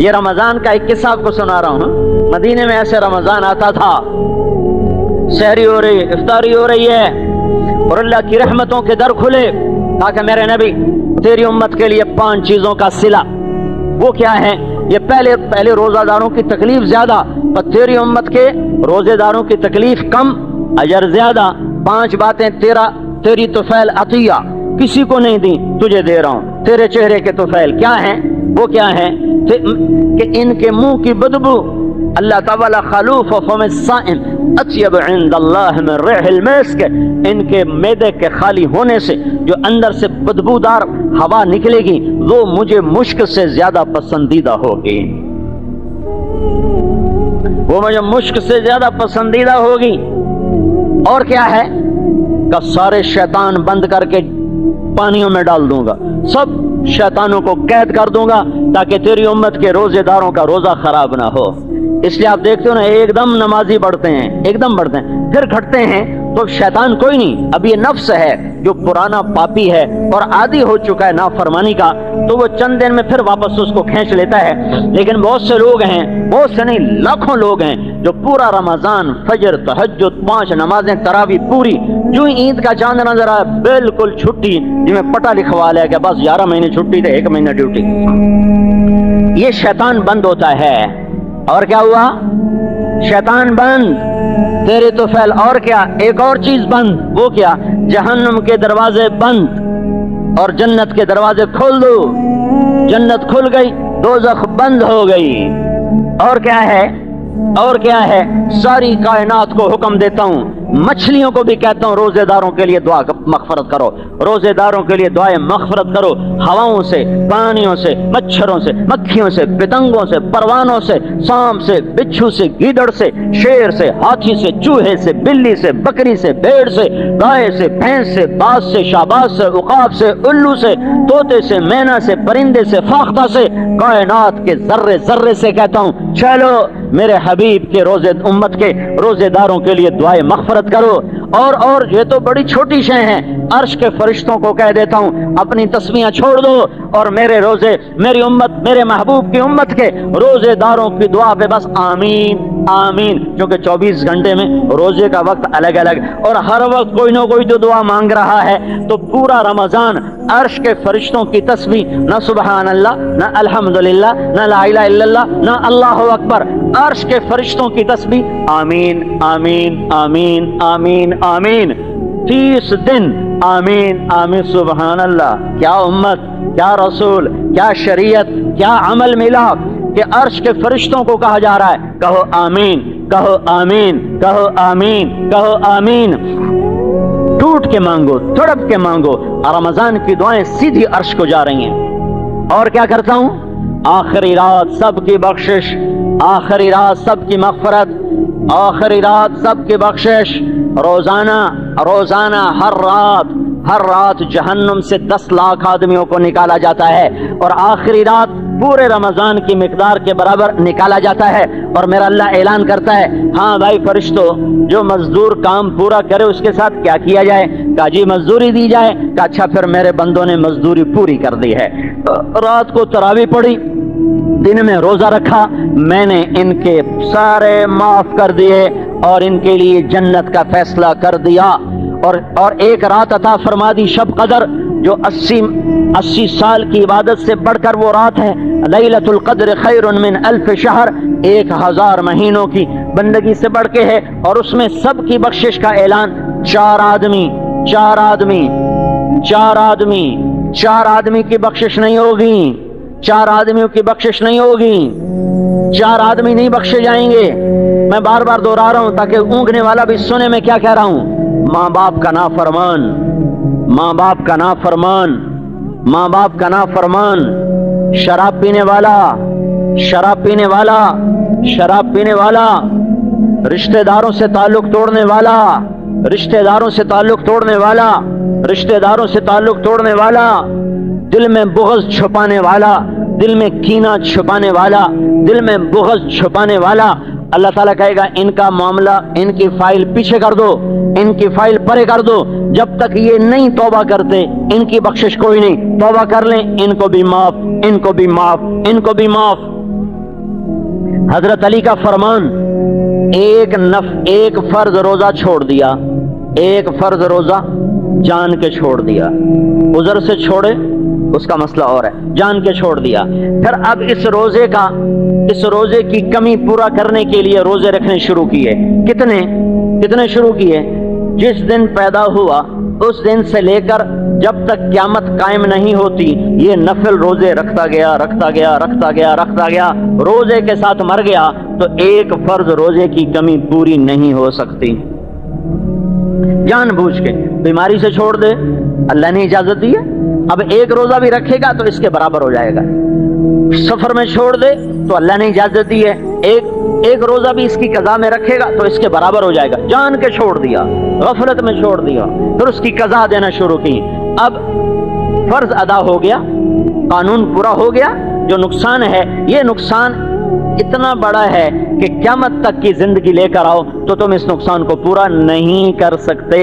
یہ رمضان کا ایک قصہ آپ کو سنا رہا ہوں، مدینے میں ایسے رمضان آتا تھا، سحری ہو رہی، افطاری ہو رہی ہے، اور اللہ کی رحمتوں کے در کھلے، تاکہ میرے نبی تیری امت کے لیے 5 چیزوں کا صلہ، وہ کیا ہے؟ یہ پہلے روزہ داروں کی تکلیف زیادہ، پر تیری امت کے روزے داروں کی تکلیف کم، اجر زیادہ۔ 5 باتیں تیری طفیل عطیہ کسی کو نہیں دی، تجھے دے رہا ہوں، تیرے چہرے کے طفیل کیا ہیں؟ وہ کیا ہیں کہ ان کے منہ کی بدبو اللہ تعالی خلوف فم الصائم اطیب عند اللہ من ریح المسک، ان کے معدے کے خالی ہونے سے جو اندر سے بدبودار ہوا نکلے گی وہ مجھے مشک سے زیادہ پسندیدہ ہوگی، وہ مجھے مشک سے زیادہ پسندیدہ ہوگی۔ اور کیا ہے کہ سارے شیطان بند کر کے پانیوں میں ڈال دوں گا، سب شیطانوں کو قید کر دوں گا تاکہ تیری امت کے روزے داروں کا روزہ خراب نہ ہو۔ اس لیے آپ دیکھتے ہو نا، ایک دم نمازی بڑھتے ہیں، ایک دم بڑھتے ہیں، پھر گھٹتے ہیں، تو شیطان کوئی نہیں، اب یہ نفس ہے جو پرانا پاپی ہے اور عادی ہو چکا ہے نافرمانی کا، تو وہ چند دن میں پھر واپس اس کو کھینچ لیتا ہے۔ لیکن بہت سے لوگ ہیں، بہت سے نہیں لاکھوں لوگ ہیں جو پورا رمضان فجر تہجد 5 نمازیں تراویح پوری، جو عید کا چاند نظر آیا بالکل چھٹی، جن میں پٹا لکھوا لیا کہ بس 11 مہینے چھٹی تھے، 1 مہینہ ڈیوٹی۔ یہ شیطان بند ہوتا ہے، اور کیا ہوا؟ شیطان بند، تیرے تو فعل، اور کیا؟ ایک اور چیز بند، وہ کیا؟ جہنم کے دروازے بند اور جنت کے دروازے کھول دو، جنت کھل گئی، دوزخ بند ہو گئی۔ اور کیا ہے؟ اور کیا ہے؟ ساری کائنات کو حکم دیتا ہوں، مچھلیوں کو بھی کہتا ہوں روزے داروں کے لیے دعا مغفرت کرو، روزے داروں کے لیے دعائیں مغفرت کرو، ہواؤں سے، پانیوں سے، مچھروں سے، مکھیوں سے، پتنگوں سے، پروانوں سے، سانپ سے، بچھو سے، گیدڑ سے، شیر سے، ہاتھی سے، چوہے سے، بلی سے، بکری سے، بھیڑ سے، گائے سے، بھینس سے، باز سے، شہباز سے، عقاب سے، الو سے، طوطے سے، مینا سے، پرندے سے، فاختہ سے، کائنات کے ذرے ذرے سے کہتا ہوں چلو میرے حبیب کے روزے امت کے روزے داروں کے لیے دعائیں مغفرت کرو۔ اور یہ تو بڑی چھوٹی شے ہیں، عرش کے فرشتوں کو کہہ دیتا ہوں اپنی تسبیحاں چھوڑ دو اور میرے روزے، میری امت، میرے محبوب کی امت کے روزے داروں کی دعا پہ بس آمین آمین، کیونکہ 24 گھنٹے میں روزے کا وقت الگ الگ، اور ہر وقت کوئی نہ کوئی تو دعا مانگ رہا ہے، تو پورا رمضان عرش کے فرشتوں کی تسبیح، نہ سبحان اللہ، نہ الحمدللہ، نہ لا الہ الا اللہ، نہ اللہ اکبر، عرش کے فرشتوں کی تسبیح آمین آمین آمین آمین آمین، 30 دن آمین آمین سبحان اللہ۔ کیا امت، کیا رسول، کیا شریعت، کیا عمل ملا کہ عرش کے فرشتوں کو کہا جا رہا ہے کہو آمین، کہو آمین، کہو آمین، کہو آمین، ٹوٹ کے مانگو، تڑپ کے مانگو، اور رمضان کی دعائیں سیدھی عرش کو جا رہی ہیں۔ اور کیا کرتا ہوں؟ آخری رات سب کی بخشش، آخری رات سب کی مغفرت، آخری رات سب کی بخشش۔ روزانہ ہر رات جہنم سے 10 لاکھ آدمیوں کو نکالا جاتا ہے، اور آخری رات پورے رمضان کی مقدار کے برابر نکالا جاتا ہے۔ اور میرا اللہ اعلان کرتا ہے، ہاں بھائی فرشتوں، جو مزدور کام پورا کرے اس کے ساتھ کیا کیا جائے؟ کہا جی مزدوری دی جائے۔ کہا اچھا، پھر میرے بندوں نے مزدوری پوری کر دی ہے، رات کو تراویح پڑھی، دن میں روزہ رکھا، میں نے ان کے سارے معاف کر دیے اور ان کے لیے جنت کا فیصلہ کر دیا۔ اور ایک رات عطا فرما دی، شب قدر، جو 80 سال کی عبادت سے بڑھ کر وہ رات ہے۔ لیلۃ القدر خیر من 1000 شہر، 1000 مہینوں کی بندگی سے بڑھ کے ہے، اور اس میں سب کی بخشش کا اعلان۔ چار آدمی کی بخشش نہیں ہوگی، 4 آدمیوں کی بخشش نہیں ہوگی، 4 آدمی نہیں بخشے جائیں گے۔ میں بار بار دوہرا رہا ہوں تاکہ اونگنے والا بھی سنے میں کیا کہہ رہا ہوں۔ ماں باپ کا نافرمان، ماں باپ کا نافرمان، ماں باپ کا نافرمان، شراب پینے والا، شراب پینے والا، شراب پینے والا، رشتہ داروں سے تعلق توڑنے والا، رشتہ داروں سے تعلق توڑنے والا، رشتہ داروں سے تعلق توڑنے والا، دل میں بغض چھپانے والا، دل میں کینہ چھپانے والا، دل میں بغض چھپانے والا، اللہ تعالیٰ کہے گا ان کا معاملہ، ان کی فائل پیچھے کر دو، ان کی فائل پرے کر دو، جب تک یہ نہیں توبہ کرتے ان کی بخشش کوئی نہیں۔ توبہ کر لیں، ان کو بھی معاف، ان کو بھی معاف، ان کو بھی معاف۔ حضرت علی کا فرمان، ایک فرض روزہ چھوڑ دیا، ایک فرض روزہ جان کے چھوڑ دیا، عذر سے چھوڑے اس کا مسئلہ اور ہے، جان کے چھوڑ دیا، پھر اب اس روزے کی کمی پورا کرنے کے لیے روزے رکھنے شروع کیے۔ کتنے شروع کیے؟ جس دن پیدا ہوا اس دن سے لے کر جب تک قیامت قائم نہیں ہوتی، یہ نفل روزے رکھتا گیا، روزے کے ساتھ مر گیا تو ایک فرض روزے کی کمی پوری نہیں ہو سکتی۔ جان بوجھ کے بیماری سے چھوڑ دے، اللہ نے اجازت دی ہے، اب ایک روزہ بھی رکھے گا تو اس کے برابر ہو جائے گا۔ سفر میں چھوڑ دے تو اللہ نے اجازت دی ہے، ایک روزہ بھی اس کی قضا میں رکھے گا تو اس کے برابر ہو جائے گا۔ جان کے چھوڑ دیا، غفلت میں چھوڑ دیا، پھر اس کی قضا دینا شروع کی۔ اب فرض ادا ہو گیا، قانون پورا ہو گیا، جو نقصان ہے یہ نقصان اتنا بڑا ہے کہ قیامت تک کی زندگی لے کر آؤ تو تم اس نقصان کو پورا نہیں کر سکتے۔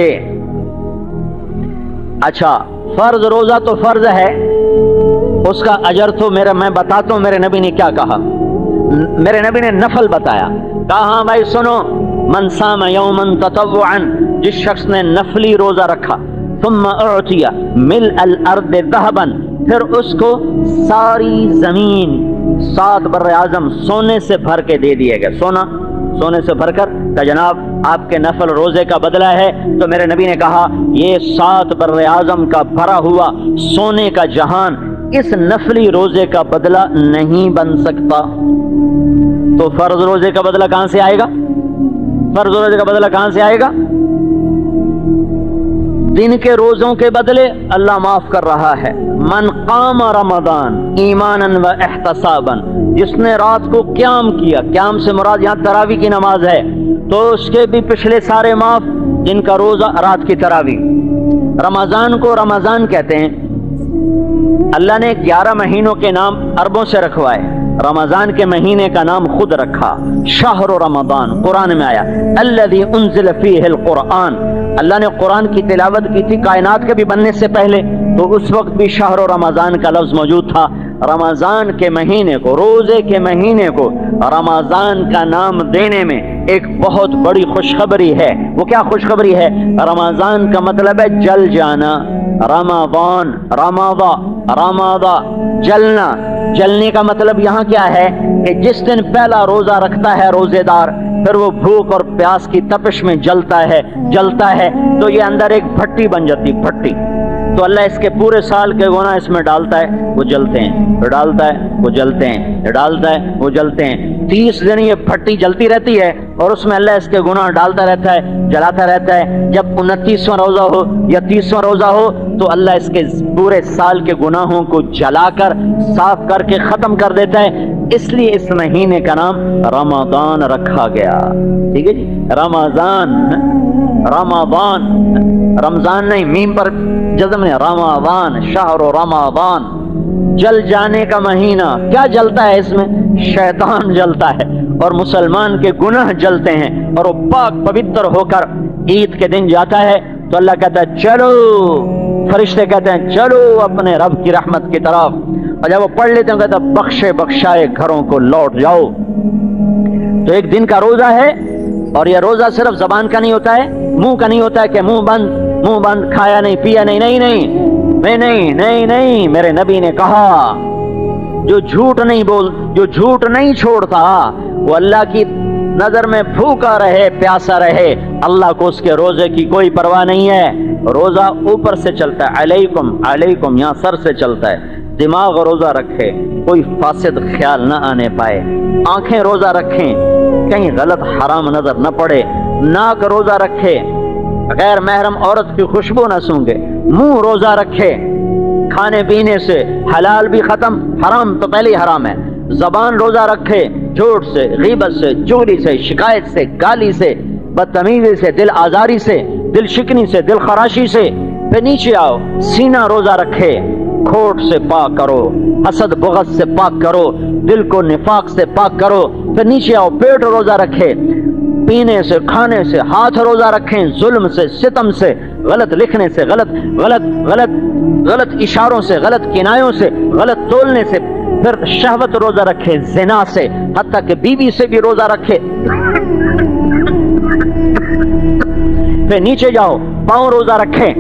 اچھا، فرض روزہ تو فرض ہے، اس کا اجر تو میں بتاتا ہوں میرے نبی نے کیا کہا۔ میرے نبی نے نفل بتایا، کہا ہاں بھائی سنو، من صام یوما تطوعا، جس شخص نے نفلی روزہ رکھا، ثم اعطی ملء الارض ذهبا، پھر اس کو ساری زمین 7 بر اعظم سونے سے بھر کے دے دیے گئے، سونے سے بھر کر کہ جناب آپ کے نفل روزے کا بدلہ ہے، تو میرے نبی نے کہا یہ 7 بر اعظم کا بھرا ہوا سونے کا جہان اس نفلی روزے کا بدلہ نہیں بن سکتا۔ تو فرض روزے کا بدلہ کہاں سے آئے گا؟ فرض روزے کا بدلہ کہاں سے آئے گا؟ دن کے روزوں کے بدلے اللہ معاف کر رہا ہے۔ من قام رمضان ایمانا و احتسابا، جس نے رات کو قیام کیا، قیام سے مراد یہاں تراویح کی نماز ہے، تو اس کے بھی پچھلے سارے معاف، جن کا روزہ رات کی تراویح۔ رمضان کو رمضان کہتے ہیں، اللہ نے 11 مہینوں کے نام عربوں سے رکھوائے، رمضان کے مہینے کا نام خود رکھا، شہر رمضان، قرآن میں آیا الذی انزل فیہ القرآن، اللہ نے قرآن کی تلاوت کی تھی کائنات کے بھی بننے سے پہلے، تو اس وقت بھی شہر رمضان کا لفظ موجود تھا۔ رمضان کے مہینے کو، روزے کے مہینے کو رمضان کا نام دینے میں ایک بہت بڑی خوشخبری ہے۔ وہ کیا خوشخبری ہے؟ رمضان کا مطلب ہے جل جانا، رمضان، رمضا، جلنا۔ جلنے کا مطلب یہاں کیا ہے کہ جس دن پہلا روزہ رکھتا ہے روزے دار، پھر وہ بھوک اور پیاس کی تپش میں جلتا ہے، تو یہ اندر ایک بھٹی بن جاتی، تو اللہ اس کے پورے سال کے گناہ اس میں ڈالتا ہے، وہ جلتے ہیں، پھر ڈالتا ہے، وہ جلتے ہیں، پھر ڈالتا ہے، وہ جلتے ہیں۔ 30 دن یہ پھٹی جلتی رہتی ہے اور اس میں اللہ اس کے گناہ ڈالتا رہتا ہے، جلاتا رہتا ہے۔ جب 29واں روزہ ہو یا 30واں روزہ ہو تو اللہ اس کے پورے سال کے گناہوں کو جلا کر صاف کر کے ختم کر دیتا ہے۔ اس لیے اس مہینے کا نام رمضان رکھا گیا، ٹھیک ہے جی، رمضان، رمضان، رمضان نہیں، میم پر جزم ہے، رمضان، شہر رمضان، جل جانے کا مہینہ۔ کیا جلتا ہے اس میں؟ شیطان جلتا ہے اور مسلمان کے گناہ جلتے ہیں، اور وہ پاک پوتر ہو کر عید کے دن جاتا ہے تو اللہ کہتا ہے چلو، فرشتے کہتے ہیں چلو اپنے رب کی رحمت کی طرف، اور جب وہ پڑھ لیتے ہیں کہتا ہے بخشے بخشائے گھروں کو لوٹ جاؤ۔ تو ایک دن کا روزہ ہے، اور یہ روزہ صرف زبان کا نہیں ہوتا ہے، منہ کا نہیں ہوتا ہے کہ منہ بند، کھایا نہیں، پیا نہیں، نہیں، میرے نبی نے کہا جو جھوٹ نہیں چھوڑتا وہ اللہ کی نظر میں بھوکا رہے پیاسا رہے، اللہ کو اس کے روزے کی کوئی پرواہ نہیں ہے۔ روزہ اوپر سے چلتا ہے، علیکم یہاں سر سے چلتا ہے، دماغ روزہ رکھے، کوئی فاسد خیال نہ آنے پائے، آنکھیں روزہ رکھیں، کہیں غلط حرام نظر نہ پڑے، ناک روزہ رکھے، غیر محرم عورت کی خوشبو نہ سونگے، منہ روزہ رکھے، کھانے پینے سے حلال بھی ختم، حرام تو پہلے ہی حرام ہے، زبان روزہ رکھے، جھوٹ سے، غیبت سے، چغلی سے، شکایت سے، گالی سے، بدتمیزی سے، دل آزاری سے، دل شکنی سے، دل خراشی سے۔ پھر نیچے آؤ، سینہ روزہ رکھے، کھوٹ سے پاک کرو، حسد بغض سے پاک کرو، دل کو نفاق سے پاک کرو۔ پھر نیچے آؤ، پیٹ روزہ رکھے، پینے سے، کھانے سے، ہاتھ روزہ رکھیں، ظلم سے، ستم سے، غلط لکھنے سے، غلط اشاروں سے، غلط کنایوں سے، غلط تولنے سے۔ پھر شہوت روزہ رکھے، زنا سے، حتیٰ کہ بیوی سے بھی روزہ رکھے۔ پھر نیچے جاؤ، پاؤں روزہ رکھیں،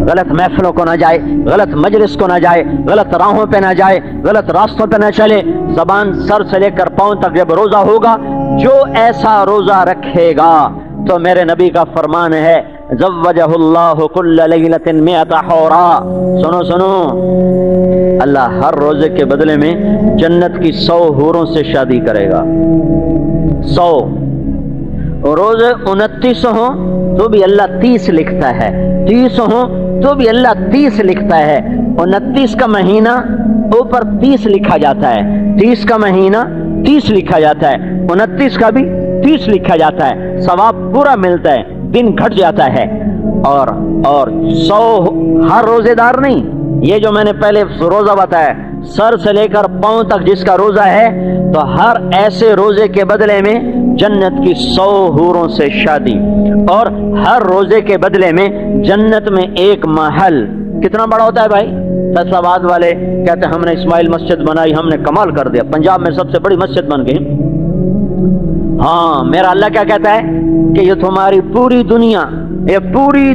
غلط محفلوں کو نہ جائے، غلط مجلس کو نہ جائے، غلط راہوں پہ نہ جائے، غلط راستوں پہ نہ چلے۔ زبان سر سے لے کر پاؤں تک جب روزہ ہوگا، جو ایسا روزہ رکھے گا تو میرے نبی کا فرمان ہے زوجہ اللہ کل لیلۃ مئۃ حورا، سنو، اللہ ہر روزے کے بدلے میں جنت کی 100 حوروں سے شادی کرے گا۔ 100 روزے 29 ہوں تو بھی اللہ 30 لکھتا ہے، 30 ہوں تو بھی اللہ 30 لکھتا ہے۔ 29 کا مہینہ اوپر 30 لکھا جاتا ہے، 30 کا مہینہ 30 لکھا جاتا ہے، 29 کا بھی 30 لکھا جاتا ہے، ثواب پورا ملتا ہے، دن گھٹ جاتا ہے۔ اور 100 ہر روزے دار نہیں، یہ جو میں نے پہلے روزہ بتایا سر سے لے کر پاؤں تک جس کا روزہ ہے، تو ہر ایسے روزے کے بدلے میں جنت کی 100 حوروں سے شادی، اور ہر روزے کے بدلے میں جنت میں ایک محل۔ کتنا بڑا ہوتا ہے بھائی؟ فیصل آباد والے کہتے ہیں ہم نے اسماعیل مسجد بنائی، ہم نے کمال کر دیا، پنجاب میں سب سے بڑی مسجد بن گئی۔ ہاں، میرا اللہ کیا کہتا ہے کہ یہ تمہاری پوری دنیا، یہ پوری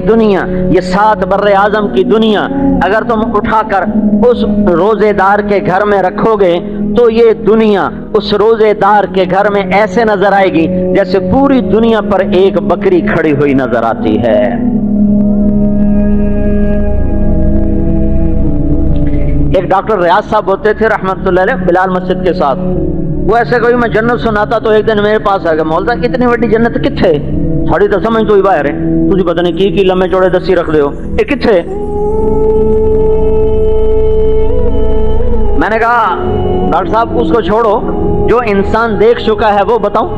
دنیا، یہ 7 بر اعظم کی دنیا اگر تم اٹھا کر اس روزے دار کے گھر میں رکھو گے تو یہ دنیا اس روزے دار کے گھر میں ایسے نظر آئے گی جیسے پوری دنیا پر ایک بکری کھڑی ہوئی نظر آتی ہے۔ ایک ڈاکٹر ریاض صاحب ہوتے تھے رحمت اللہ علیہ، بلال مسجد کے ساتھ، وہ ایسے کوئی میں جنت سناتا تو ایک دن میرے پاس آ گیا، مولتا اتنی بڑی جنت کتھے؟ تھوڑی تو سمجھ تو ہی باہر ہے، تجھے پتہ نہیں کی لمبے چوڑے دسی رکھ دے ہو، یہ کتھے؟ میں نے کہا ڈاکٹر صاحب اس کو چھوڑو، جو انسان دیکھ چکا ہے وہ بتاؤں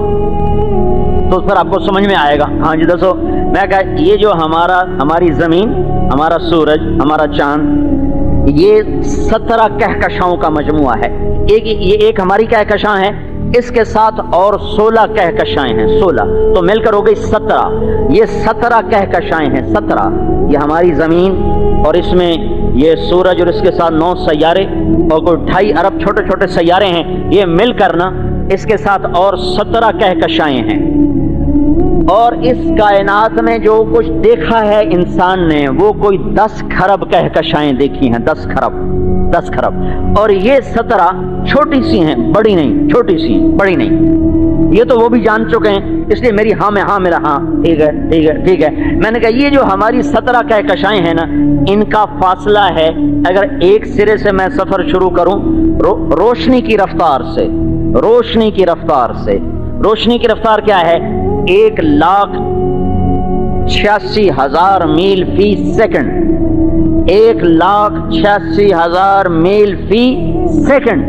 تو پھر آپ کو سمجھ میں آئے گا۔ ہاں جی دسو۔ میں کہا یہ جو ہماری زمین، ہمارا سورج، ہمارا چاند، یہ 17 کہکشاؤں کا مجموعہ ہے۔ یہ ایک ہماری کہکشاں ہے، اس کے ساتھ اور 16 کہکشائیں ہیں، 16 تو مل کر ہو گئی 17۔ یہ 17 کہکشائیں ہیں، 17 یہ ہماری زمین، اور اس میں یہ سورج اور اس کے ساتھ 9 سیارے اور کوئی 2.5 ارب چھوٹے چھوٹے سیارے ہیں، یہ مل کر نا اس کے ساتھ اور 17 کہکشائیں ہیں۔ اور اس کائنات میں جو کچھ دیکھا ہے انسان نے وہ کوئی 10 کھرب کہکشائیں دیکھی ہیں، 10 کھرب، اور یہ 17 چھوٹی سی ہیں، بڑی نہیں، چھوٹی سی ہیں، بڑی نہیں۔ یہ تو وہ بھی جان چکے ہیں، اس لیے میری ہاں میں ہاں، میرا ہاں، ٹھیک ہے ٹھیک ہے ٹھیک ہے۔ میں نے کہا یہ جو ہماری 17 کہکشائیں ہیں نا، ان کا فاصلہ ہے، اگر ایک سرے سے میں سفر شروع کروں روشنی کی رفتار سے، روشنی کی رفتار سے، روشنی کی رفتار کیا ہے؟ 1,86,000 میل فی سیکنڈ، 1,86,000 میل فی سیکنڈ۔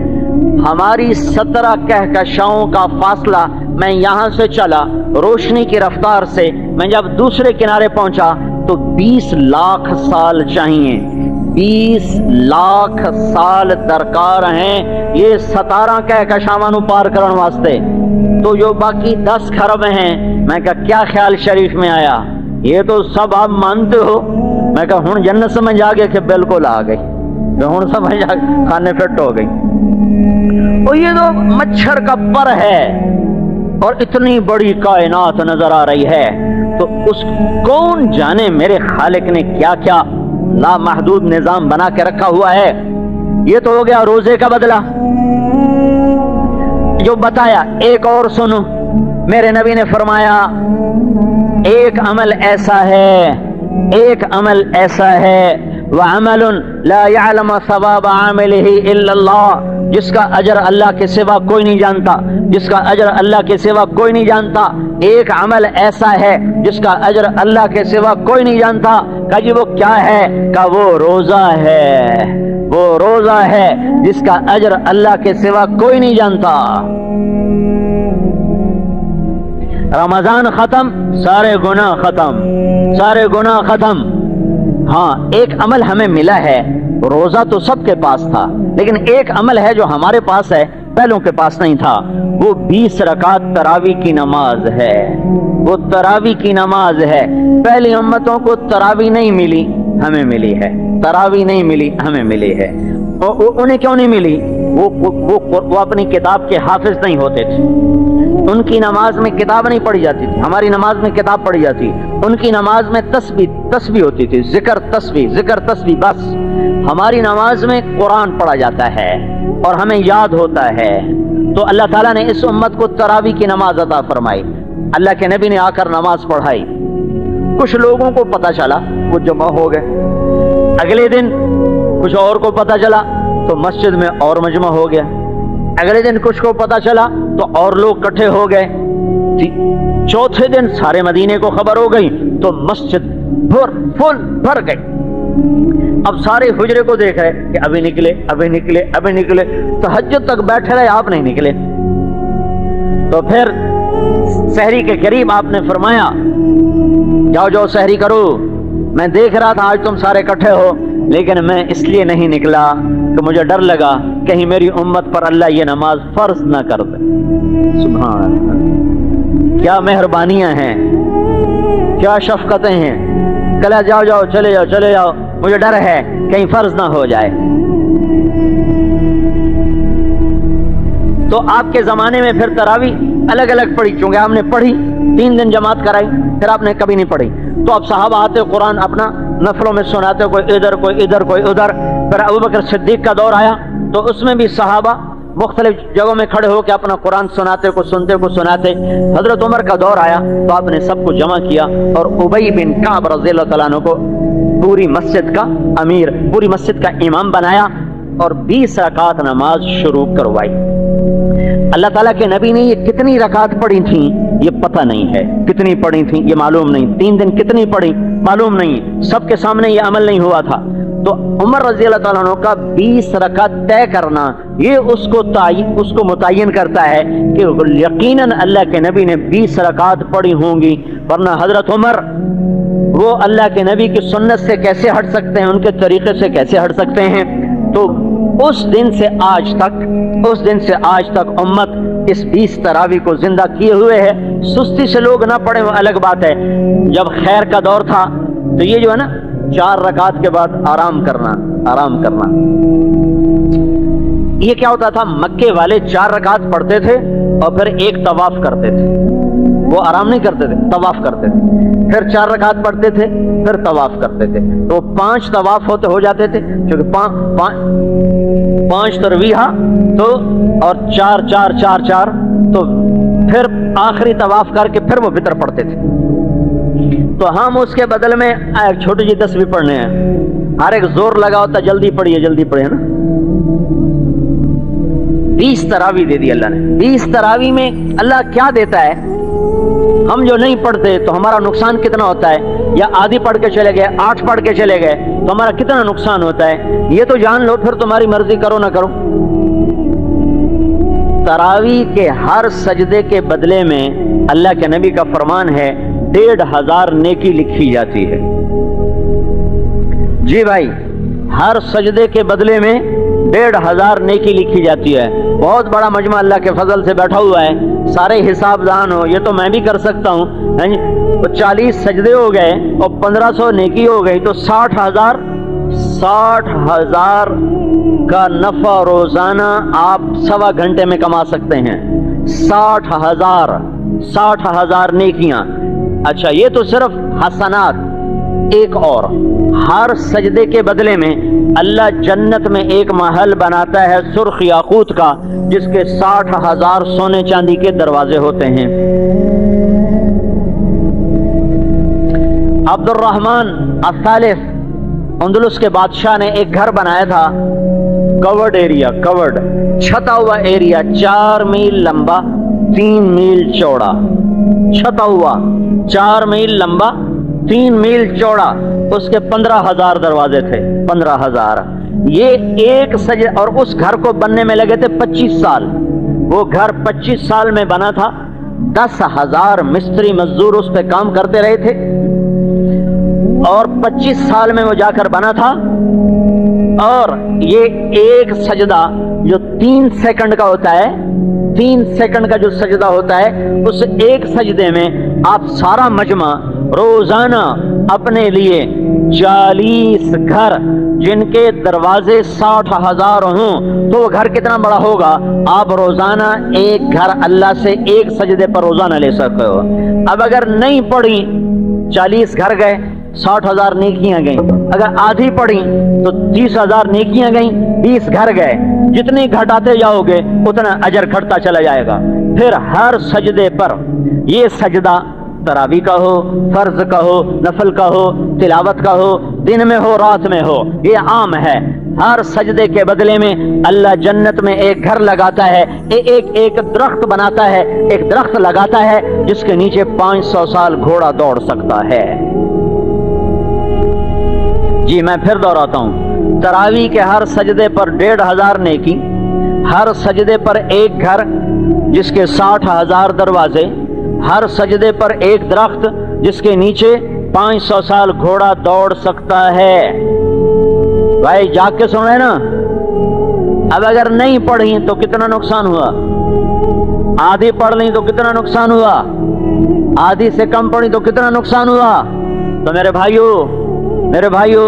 ہماری 17 کہکشاؤں کا فاصلہ، میں یہاں سے چلا روشنی کی رفتار سے، میں جب دوسرے کنارے پہنچا تو 20 لاکھ سال چاہیے، 20 لاکھ سال درکار ہیں یہ 17 کہکشاواں نو پار کرن واسطے۔ تو جو باقی 10 خرب ہیں، میں کہا کیا خیال شریف میں آیا؟ یہ تو سب آپ مانتے ہو۔ میں کہا ہن جنت سمجھ آ گئے کہ بالکل آ گئی، ہن سمجھ آ گئی، کھانے فٹ ہو گئی۔ اور یہ تو مچھر کا پر ہے اور اتنی بڑی کائنات نظر آ رہی ہے، تو اس کون جانے میرے خالق نے کیا کیا لامحدود نظام بنا کے رکھا ہوا ہے۔ یہ تو ہو گیا روزے کا بدلہ جو بتایا۔ ایک اور سنو، میرے نبی نے فرمایا ایک عمل ایسا ہے، ایک عمل ایسا ہے وَعَمَلٌ لَا يَعْلَمَ ثَوَابَ عَامِلِهِ إِلَّا اللَّهُ، جس کا اجر اللہ کے سوا کوئی نہیں جانتا، جس کا اجر اللہ کے سوا کوئی نہیں جانتا۔ ایک عمل ایسا ہے جس کا اجر اللہ کے سوا کوئی نہیں جانتا۔ کہا جی وہ کیا ہے؟ کہا وہ روزہ ہے، وہ روزہ ہے جس کا اجر اللہ کے سوا کوئی نہیں جانتا۔ رمضان ختم، سارے گناہ ختم، سارے گناہ ختم۔ ہاں ایک عمل ہمیں ملا ہے، روزہ تو سب کے پاس تھا، لیکن ایک عمل ہے جو ہمارے پاس ہے، پہلوں کے پاس نہیں تھا، وہ 20 رکعت تراویح کی نماز ہے، وہ تراویح کی نماز ہے۔ پہلی امتوں کو تراویح نہیں ملی، ہمیں ملی ہے، تراویح نہیں ملی، ہمیں ملی ہے۔ انہیں کیوں نہیں ملی؟ وہ اپنی کتاب کے حافظ نہیں ہوتے تھے، ان کی نماز میں کتاب نہیں پڑھی جاتی تھی، ہماری نماز میں کتاب پڑھی جاتی، ان کی نماز میں تسبیح ہوتی تھی، ذکر تسبیح بس۔ ہماری نماز میں قرآن پڑھا جاتا ہے اور ہمیں یاد ہوتا ہے۔ تو اللہ تعالیٰ نے اس امت کو تراویح کی نماز عطا فرمائی، اللہ کے نبی نے آ کر نماز پڑھائی۔ کچھ لوگوں کو پتہ چلا وہ جمع ہو گئے، اگلے دن کچھ اور کو پتہ چلا تو مسجد میں اور مجمع ہو گیا، اگلے دن کچھ کو پتہ چلا تو اور لوگ اکٹھے ہو گئے، چوتھے دن سارے مدینے کو خبر ہو گئی تو مسجد فل بھر گئی۔ اب سارے حجرے کو دیکھ رہے کہ ابھی نکلے ابھی نکلے ابھی نکلے، تہجد تک بیٹھے رہے، آپ نہیں نکلے۔ تو پھر سحری کے قریب آپ نے فرمایا جاؤ جاؤ سحری کرو، میں دیکھ رہا تھا آج تم سارے اکٹھے ہو، لیکن میں اس لیے نہیں نکلا کہ مجھے ڈر لگا کہیں میری امت پر اللہ یہ نماز فرض نہ کر دے۔ سبحان اللہ، کیا مہربانیاں ہیں، کیا شفقتیں ہیں۔ کہا جاؤ جاؤ چلے جاؤ چلے جاؤ، مجھے ڈر ہے کہیں فرض نہ ہو جائے۔ تو آپ کے زمانے میں پھر تراویح الگ الگ پڑھی، چونکہ آپ نے پڑھی 3 دن جماعت کرائی، پھر آپ نے کبھی نہیں پڑھی۔ تو اب صحابہ آتے قرآن اپنا نفلوں میں سناتے، کوئی ادھر کوئی ادھر کوئی ادھر۔ پھر ابوبکر صدیق کا دور آیا تو اس میں بھی صحابہ مختلف جگہوں میں کھڑے ہو کے اپنا قرآن سناتے، کو سنتے کو سناتے۔ حضرت عمر کا دور آیا تو آپ نے سب کو جمع کیا اور ابی بن کعب رضی اللہ تعالیٰ عنہ کو پوری مسجد کا امیر، پوری مسجد کا امام بنایا اور 20 رکعت نماز شروع کروائی۔ اللہ تعالیٰ کے نبی نے یہ کتنی رکعت پڑھی تھیں یہ پتہ نہیں ہے، کتنی پڑھی تھیں یہ معلوم نہیں، 3 دن کتنی پڑھی معلوم نہیں، سب کے سامنے یہ عمل نہیں ہوا تھا۔ تو عمر رضی اللہ تعالیٰ عنہ کا 20 رکعت طے کرنا یہ اس کو متعین کرتا ہے کہ یقیناً اللہ کے نبی نے 20 رکعت پڑھی ہوں گی، ورنہ حضرت عمر وہ اللہ کے نبی کی سنت سے کیسے ہٹ سکتے ہیں، ان کے طریقے سے کیسے ہٹ سکتے ہیں۔ تو اس دن سے آج تک امت اس 20 تراویح کو زندہ کیے ہوئے ہے۔ سستی سے لوگ نہ پڑھیں وہ الگ بات ہے، جب خیر کا دور تھا تو یہ جو ہے نا 4 رکعت کے بعد آرام کرنا، یہ کیا ہوتا تھا، مکے والے 4 رکعت پڑھتے تھے اور پھر ایک طواف کرتے تھے، وہ آرام نہیں کرتے تھے، طواف کرتے تھے، پھر 4 رکعت پڑھتے تھے، پھر طواف کرتے تھے، تو 5 طواف ہو جاتے تھے، کیونکہ 5 ترویحہ تو اور 4 4 4 4 تو پھر آخری طواف کر کے پھر وہ وتر پڑھتے تھے. تو ہم اس کے بدل میں ایک چھوٹی جی تسبیح پڑھنے ہیں. ہر ایک زور لگا ہوتا جلدی پڑھیے نا. 20 تراویح دے دی اللہ نے. 20 تراویح میں اللہ کیا دیتا ہے؟ ہم جو نہیں پڑھتے تو ہمارا نقصان کتنا ہوتا ہے؟ یا آدھی پڑھ کے چلے گئے، 8 پڑھ کے چلے گئے تو ہمارا کتنا نقصان ہوتا ہے؟ یہ تو جان لو، پھر تمہاری مرضی کرو نہ کرو. تراویح کے ہر سجدے کے بدلے میں اللہ کے نبی کا فرمان ہے 1500 نیکی لکھی جاتی ہے. جی بھائی، ہر سجدے کے بدلے میں 1500 نیکی لکھی جاتی ہے. بہت بڑا مجمع اللہ کے فضل سے بیٹھا ہوا ہے، سارے حساب دان ہو، یہ تو میں بھی کر سکتا ہوں. 40 سجدے ہو گئے اور 1500 نیکی ہو گئی تو 60,000 کا نفع روزانہ آپ 1.25 گھنٹے میں کما سکتے ہیں. 60,000 نیکیاں. اچھا، یہ تو صرف حسنات. ایک اور، ہر سجدے کے بدلے میں اللہ جنت میں ایک محل بناتا ہے سرخ یاقوت کا، جس کے 60,000 سونے چاندی کے دروازے ہوتے ہیں. عبد الرحمن الثالث اندلس کے بادشاہ نے ایک گھر بنایا تھا، کورڈ ایریا، چھتا ہوا ایریا، 4 میل لمبا 3 میل چوڑا. چھتا ہوا 4 میل لمبا 3 میل چوڑا. اس کے 15,000 دروازے تھے. 15,000. یہ ایک سجدے، اور اس گھر کو بننے میں لگے تھے 25 سال. وہ گھر 25 سال میں بنا تھا. 10,000 مستری مزدور اس پہ کام کرتے رہے تھے، اور 25 سال میں وہ جا کر بنا تھا. اور یہ ایک سجدہ جو 3 سیکنڈ کا ہوتا ہے، 3 سیکنڈ کا جو سجدہ ہوتا ہے، اس ایک سجدے میں آپ سارا مجمع روزانہ اپنے لیے 40 گھر جن کے دروازے 60,000 ہوں تو وہ گھر کتنا بڑا ہوگا؟ آپ روزانہ ایک گھر اللہ سے ایک سجدے پر روزانہ لے سکتے ہو. اب اگر نہیں پڑھی 40 گھر گئے، 60,000 نیکیاں گئیں. اگر آدھی پڑھی تو 30,000 نیکیاں گئیں، 20 گھر گئے. جتنے گھٹاتے جاؤ گے اتنا اجر گھٹتا چلا جائے گا. پھر ہر سجدے پر، یہ سجدہ تراویح کا ہو، فرض کا ہو، نفل کا ہو، تلاوت کا ہو، دن میں ہو رات میں ہو، یہ عام ہے. ہر سجدے کے بدلے میں اللہ جنت میں ایک گھر لگاتا ہے، ایک درخت بناتا ہے، ایک درخت لگاتا ہے جس کے نیچے 500 سال گھوڑا دوڑ سکتا ہے. جی میں پھر دوہراتا ہوں، تراویح کے ہر سجدے پر 1500 نیکی، ہر سجدے پر ایک گھر جس کے 60,000 دروازے، ہر سجدے پر ایک درخت جس کے نیچے 500 سال گھوڑا دوڑ سکتا ہے. بھائی جاگ کے سن رہے نا؟ اب اگر نہیں پڑھی تو کتنا نقصان ہوا؟ آدھی پڑھ لیں تو کتنا نقصان ہوا؟ آدھی سے کم پڑھی تو کتنا نقصان ہوا؟ تو میرے بھائیو،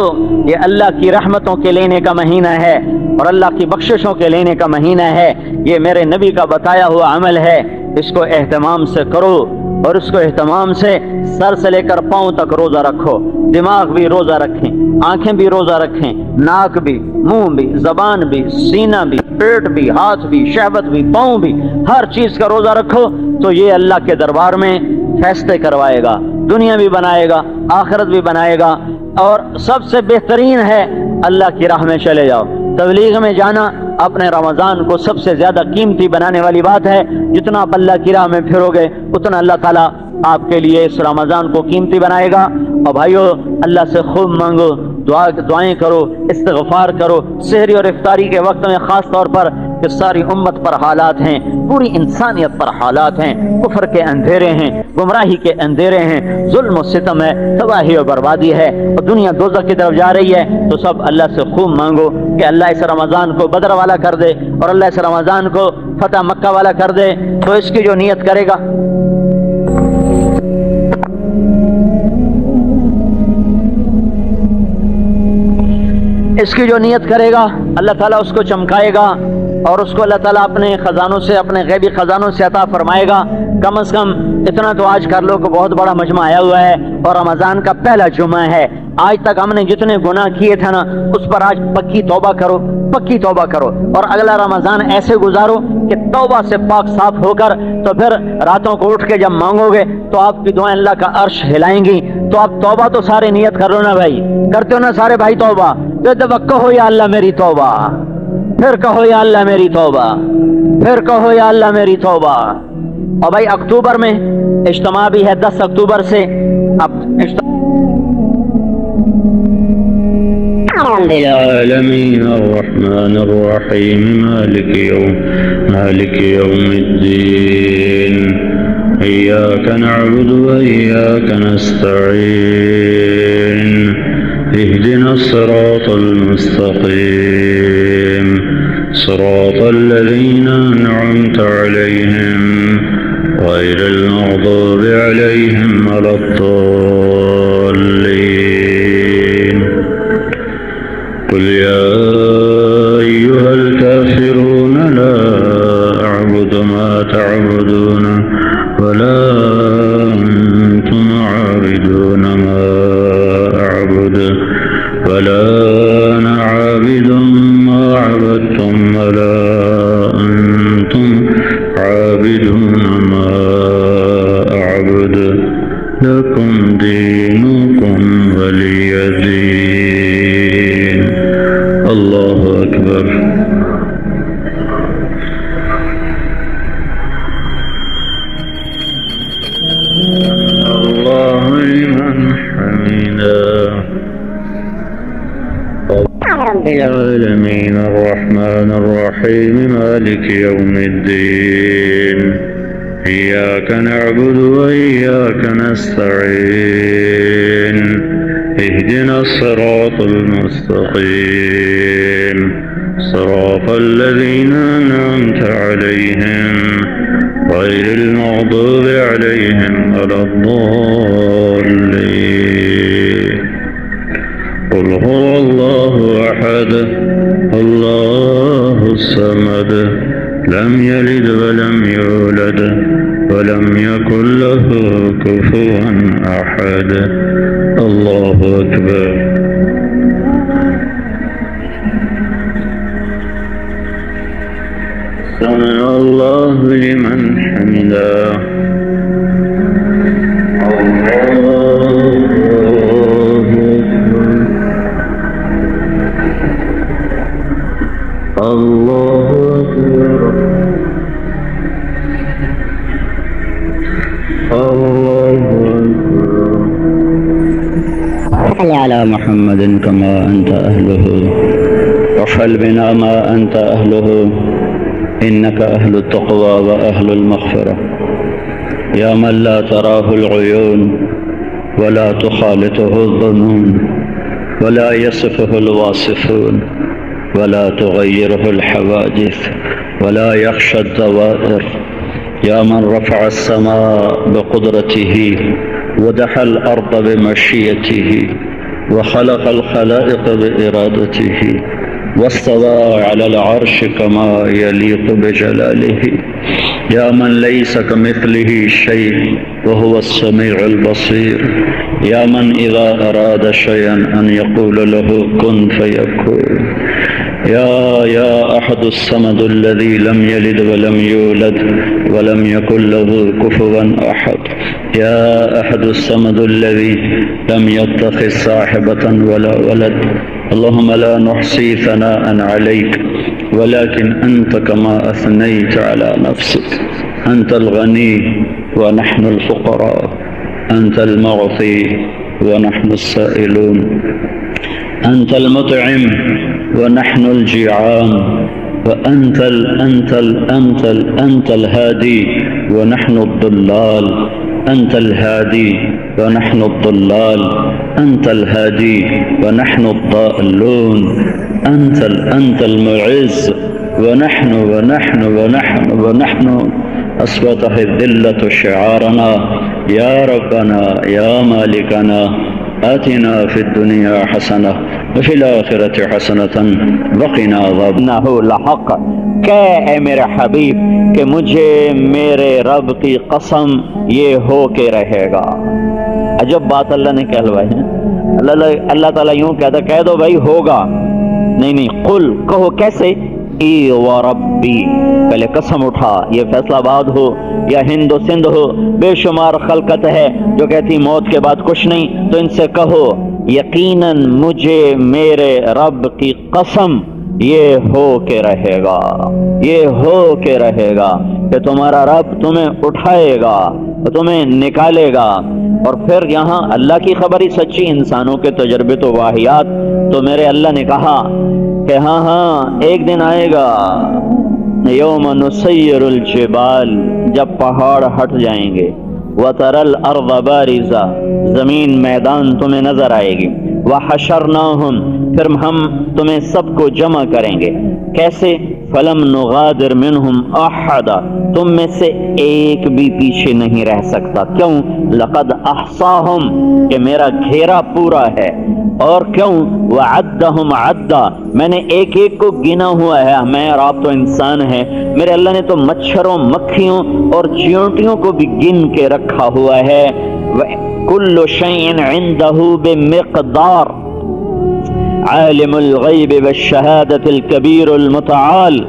یہ اللہ کی رحمتوں کے لینے کا مہینہ ہے اور اللہ کی بخششوں کے لینے کا مہینہ ہے. یہ میرے نبی کا بتایا ہوا عمل ہے. اس کو اہتمام سے کرو، اور اس کو اہتمام سے سر سے لے کر پاؤں تک روزہ رکھو. دماغ بھی روزہ رکھیں، آنکھیں بھی روزہ رکھیں، ناک بھی، منہ بھی، زبان بھی، سینہ بھی، پیٹ بھی، ہاتھ بھی، شہوت بھی، پاؤں بھی، ہر چیز کا روزہ رکھو. تو یہ اللہ کے دربار میں فیصلے کروائے گا، دنیا بھی بنائے گا، آخرت بھی بنائے گا. اور سب سے بہترین ہے اللہ کی راہ میں چلے جاؤ. تبلیغ میں جانا اپنے رمضان کو سب سے زیادہ قیمتی بنانے والی بات ہے. جتنا آپ اللہ کی راہ میں پھرو گے اتنا اللہ تعالیٰ آپ کے لیے اس رمضان کو قیمتی بنائے گا. اور بھائیو، اللہ سے خوب مانگو، دعائیں کرو، استغفار کرو. سحری اور افطاری کے وقت میں خاص طور پر کہ ساری امت پر حالات ہیں، پوری انسانیت پر حالات ہیں، کفر کے اندھیرے ہیں، گمراہی کے اندھیرے ہیں، ظلم و ستم ہے، تباہی و بربادی ہے، اور دنیا دوزخ کی طرف جا رہی ہے. تو سب اللہ سے خوب مانگو کہ اللہ اس رمضان کو بدر والا کر دے اور اللہ اس رمضان کو فتح مکہ والا کر دے. تو اس کی جو نیت کرے گا، اس کی جو نیت کرے گا اللہ تعالیٰ اس کو چمکائے گا اور اس کو اللہ تعالیٰ اپنے خزانوں سے، اپنے غیبی خزانوں سے عطا فرمائے گا. کم از کم اتنا تو آج کر لو کہ بہت بڑا مجمع آیا ہوا ہے اور رمضان کا پہلا جمعہ ہے. آج تک ہم نے جتنے گناہ کیے تھے نا اس پر آج پکی توبہ کرو، پکی توبہ کرو، اور اگلا رمضان ایسے گزارو کہ توبہ سے پاک صاف ہو کر تو پھر راتوں کو اٹھ کے جب مانگو گے تو آپ کی دعائیں اللہ کا عرش ہلائیں گی. تو آپ توبہ تو سارے نیت کر لو نا بھائی، کرتے ہو نا سارے بھائی توبہ؟ تو کہو یا اللہ میری توبہ، پھر کہو یا اللہ میری توبہ، پھر کہو یا اللہ میری توبہ. اور بھائی اکتوبر میں اجتماع بھی ہے 10 اکتوبر سے. اب العالمين الرحمن الرحيم مالك يوم الدين إياك نعبد وإياك نستعين اهدنا الصراط المستقيم صراط الذين أنعمت عليهم غير المغضوب عليهم ولا الضالين. قل يا أيها الكافرون لا أعبد ما تعبدون ولا أنتم عابدون ما أعبد ولا أنا عابد ما عبدتم ولا أنتم عابدون ما أعبد لكم دينكم ولي دين. الله أكبر. الله لمن حمده. رب العالمين الرحمن الرحيم مالك يوم الدين إياك نعبد وإياك نستعين اهدنا الصراط المستقيم صراط الذين أنعمت عليهم غير المغضوب عليهم ولا الضالين. قل هو الله أحد الله الصمد لم يلد ولم يولد ولم يكن له كفوا أحد. الله أكبر. سمع الله لمن حمده. الله أكبر. الله أكبر. صل على محمد كما أنت أهله وافعل بنا ما أنت أهله إنك أهل التقوى وأهل المغفرة. يا من لا تراه العيون ولا تخالطه الظنون ولا يصفه الواصفون ولا تغيره الحوادث ولا يخشى الدوائر. يا من رفع السماء بقدرته ودحى الأرض بمشيته وخلق الخلائق بإرادته واستوى على العرش كما يليق بجلاله. يا من ليس كمثله شيء وهو السميع البصير. يا من إذا أراد شيئا أن يقول له كن فيكون. يا أحد الصمد الذي لم يلد ولم يولد ولم يكن له كفوا أحد. يا أحد الصمد الذي لم يتخذ صاحبة ولا ولد. اللهم لا نحصي ثناء عليك ولكن أنت كما أثنيت على نفسك. أنت الغني ونحن الفقراء، أنت المعطي ونحن السائلون، أنت المطعم ونحن الجيعان، وأنت أنت الهادي ونحن الضلال. أنت الهادي ونحن الضلال، أنت الهادي ونحن الضالون. أنت المعز ونحن أصبحت الذلة شعارنا. يا ربنا يا مالكنا آتنا في الدنيا حسنة وفي الآخرة حسنة وقنا عذاب. إنه لحق کہہ اے میرے حبیب کہ مجھے میرے رب کی قسم یہ ہو کے رہے گا۔ عجب بات اللہ نے کہلوائی ہے۔ اللہ تعالیٰ یوں کہتا، کہہ دو بھائی ہوگا، نہیں قل کہو کیسے، ای وربی، پہلے قسم اٹھا، یہ فیصلہ آباد ہو یا ہند و سندھ ہو، بے شمار خلقت ہے جو کہتی موت کے بعد کچھ نہیں، تو ان سے کہو یقیناً مجھے میرے رب کی قسم یہ ہو کے رہے گا، یہ ہو کے رہے گا کہ تمہارا رب تمہیں اٹھائے گا، تمہیں نکالے گا۔ اور پھر یہاں اللہ کی خبر ہی سچی، انسانوں کے تجربے تو واہیات، تو میرے اللہ نے کہا کہ ہاں ایک دن آئے گا، یوم نسیر الجبال، جب پہاڑ ہٹ جائیں گے، وتری الارض بارزہ، زمین میدان تمہیں نظر آئے گی، وحشرناہم، پھر ہم تمہیں سب کو جمع کریں گے، کیسے، فلم نغادر منہم احدا، تم میں سے ایک بھی پیچھے نہیں رہ سکتا، کیوں، لقد احصاہم، کہ میرا گھیرا پورا ہے، اور کیوں، وعدہم عدا، میں نے ایک ایک کو گنا ہوا ہے، میں اور آپ تو انسان ہیں، میرے اللہ نے تو مچھروں، مکھیوں اور چیونٹیوں کو بھی گن کے رکھا ہوا ہے، کل شیء عندہ بمقدار، عالم الغیب والشہادۃ الکبیر المتعال،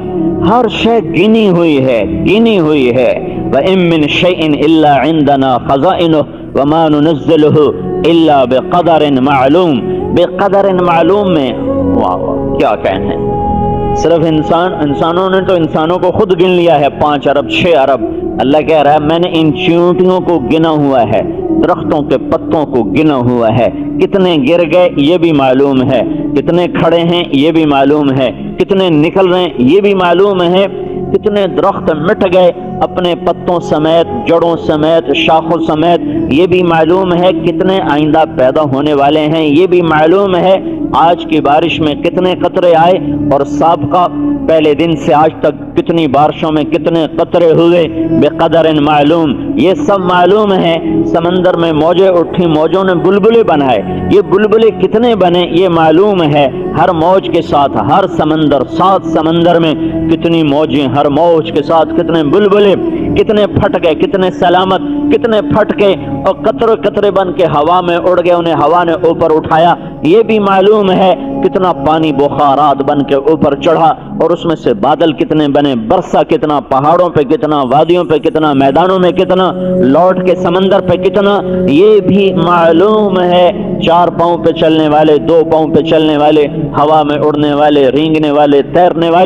ہر شے گنی ہوئی ہے، گنی ہوئی ہے، وَإِن مِّن شَيْءٍ إِلَّا عِندَنَا خَزَائِنُهُ وَمَا نُنَزِّلُهُ إِلَّا بِقَدَرٍ معلوم، بقدر معلوم میں کیا کہنا ہے، صرف انسانوں نے تو انسانوں کو خود گن لیا ہے، 5 ارب 6 ارب، اللہ کہہ رہا ہے میں نے ان چیونٹیوں کو گنا ہوا ہے، درختوں کے پتوں کو گنا ہوا ہے، کتنے گر گئے یہ بھی معلوم ہے، کتنے کھڑے ہیں یہ بھی معلوم ہے، کتنے نکل رہے ہیں یہ بھی معلوم ہے، کتنے درخت مٹ گئے اپنے پتوں سمیت، جڑوں سمیت، شاخوں سمیت، یہ بھی معلوم ہے، کتنے آئندہ پیدا ہونے والے ہیں یہ بھی معلوم ہے، آج کی بارش میں کتنے قطرے آئے اور سابقہ پہلے دن سے آج تک کتنی بارشوں میں کتنے قطرے ہوئے، بقدر معلوم، یہ سب معلوم ہے، سمندر میں موجیں اٹھی، موجوں نے بلبلے بنائے، یہ بلبلے کتنے بنے یہ معلوم ہے، ہر موج کے ساتھ ہر سمندر، 7 سمندر میں کتنی موجیں، ہر موج کے ساتھ کتنے بلبلے، کتنے پھٹ گئے، کتنے سلامت، کتنے پھٹ کے اور قطرے قطرے بن کے ہوا میں اڑ گئے، انہیں ہوا نے اوپر اٹھایا یہ بھی معلوم ہے، کتنا پانی بخارات بن کے اوپر چڑھا اور اس میں سے بادل کتنے بنے، برسا کتنا، پہاڑوں پہ کتنا، وادیوں پہ کتنا، میدانوں میں کتنا، لوٹ کے سمندر پہ کتنا، یہ بھی معلوم ہے، 4 پاؤں پہ چلنے والے، 2 پاؤں پہ چلنے والے، ہوا میں اڑنے والے، رینگنے والے، تیرنے والے،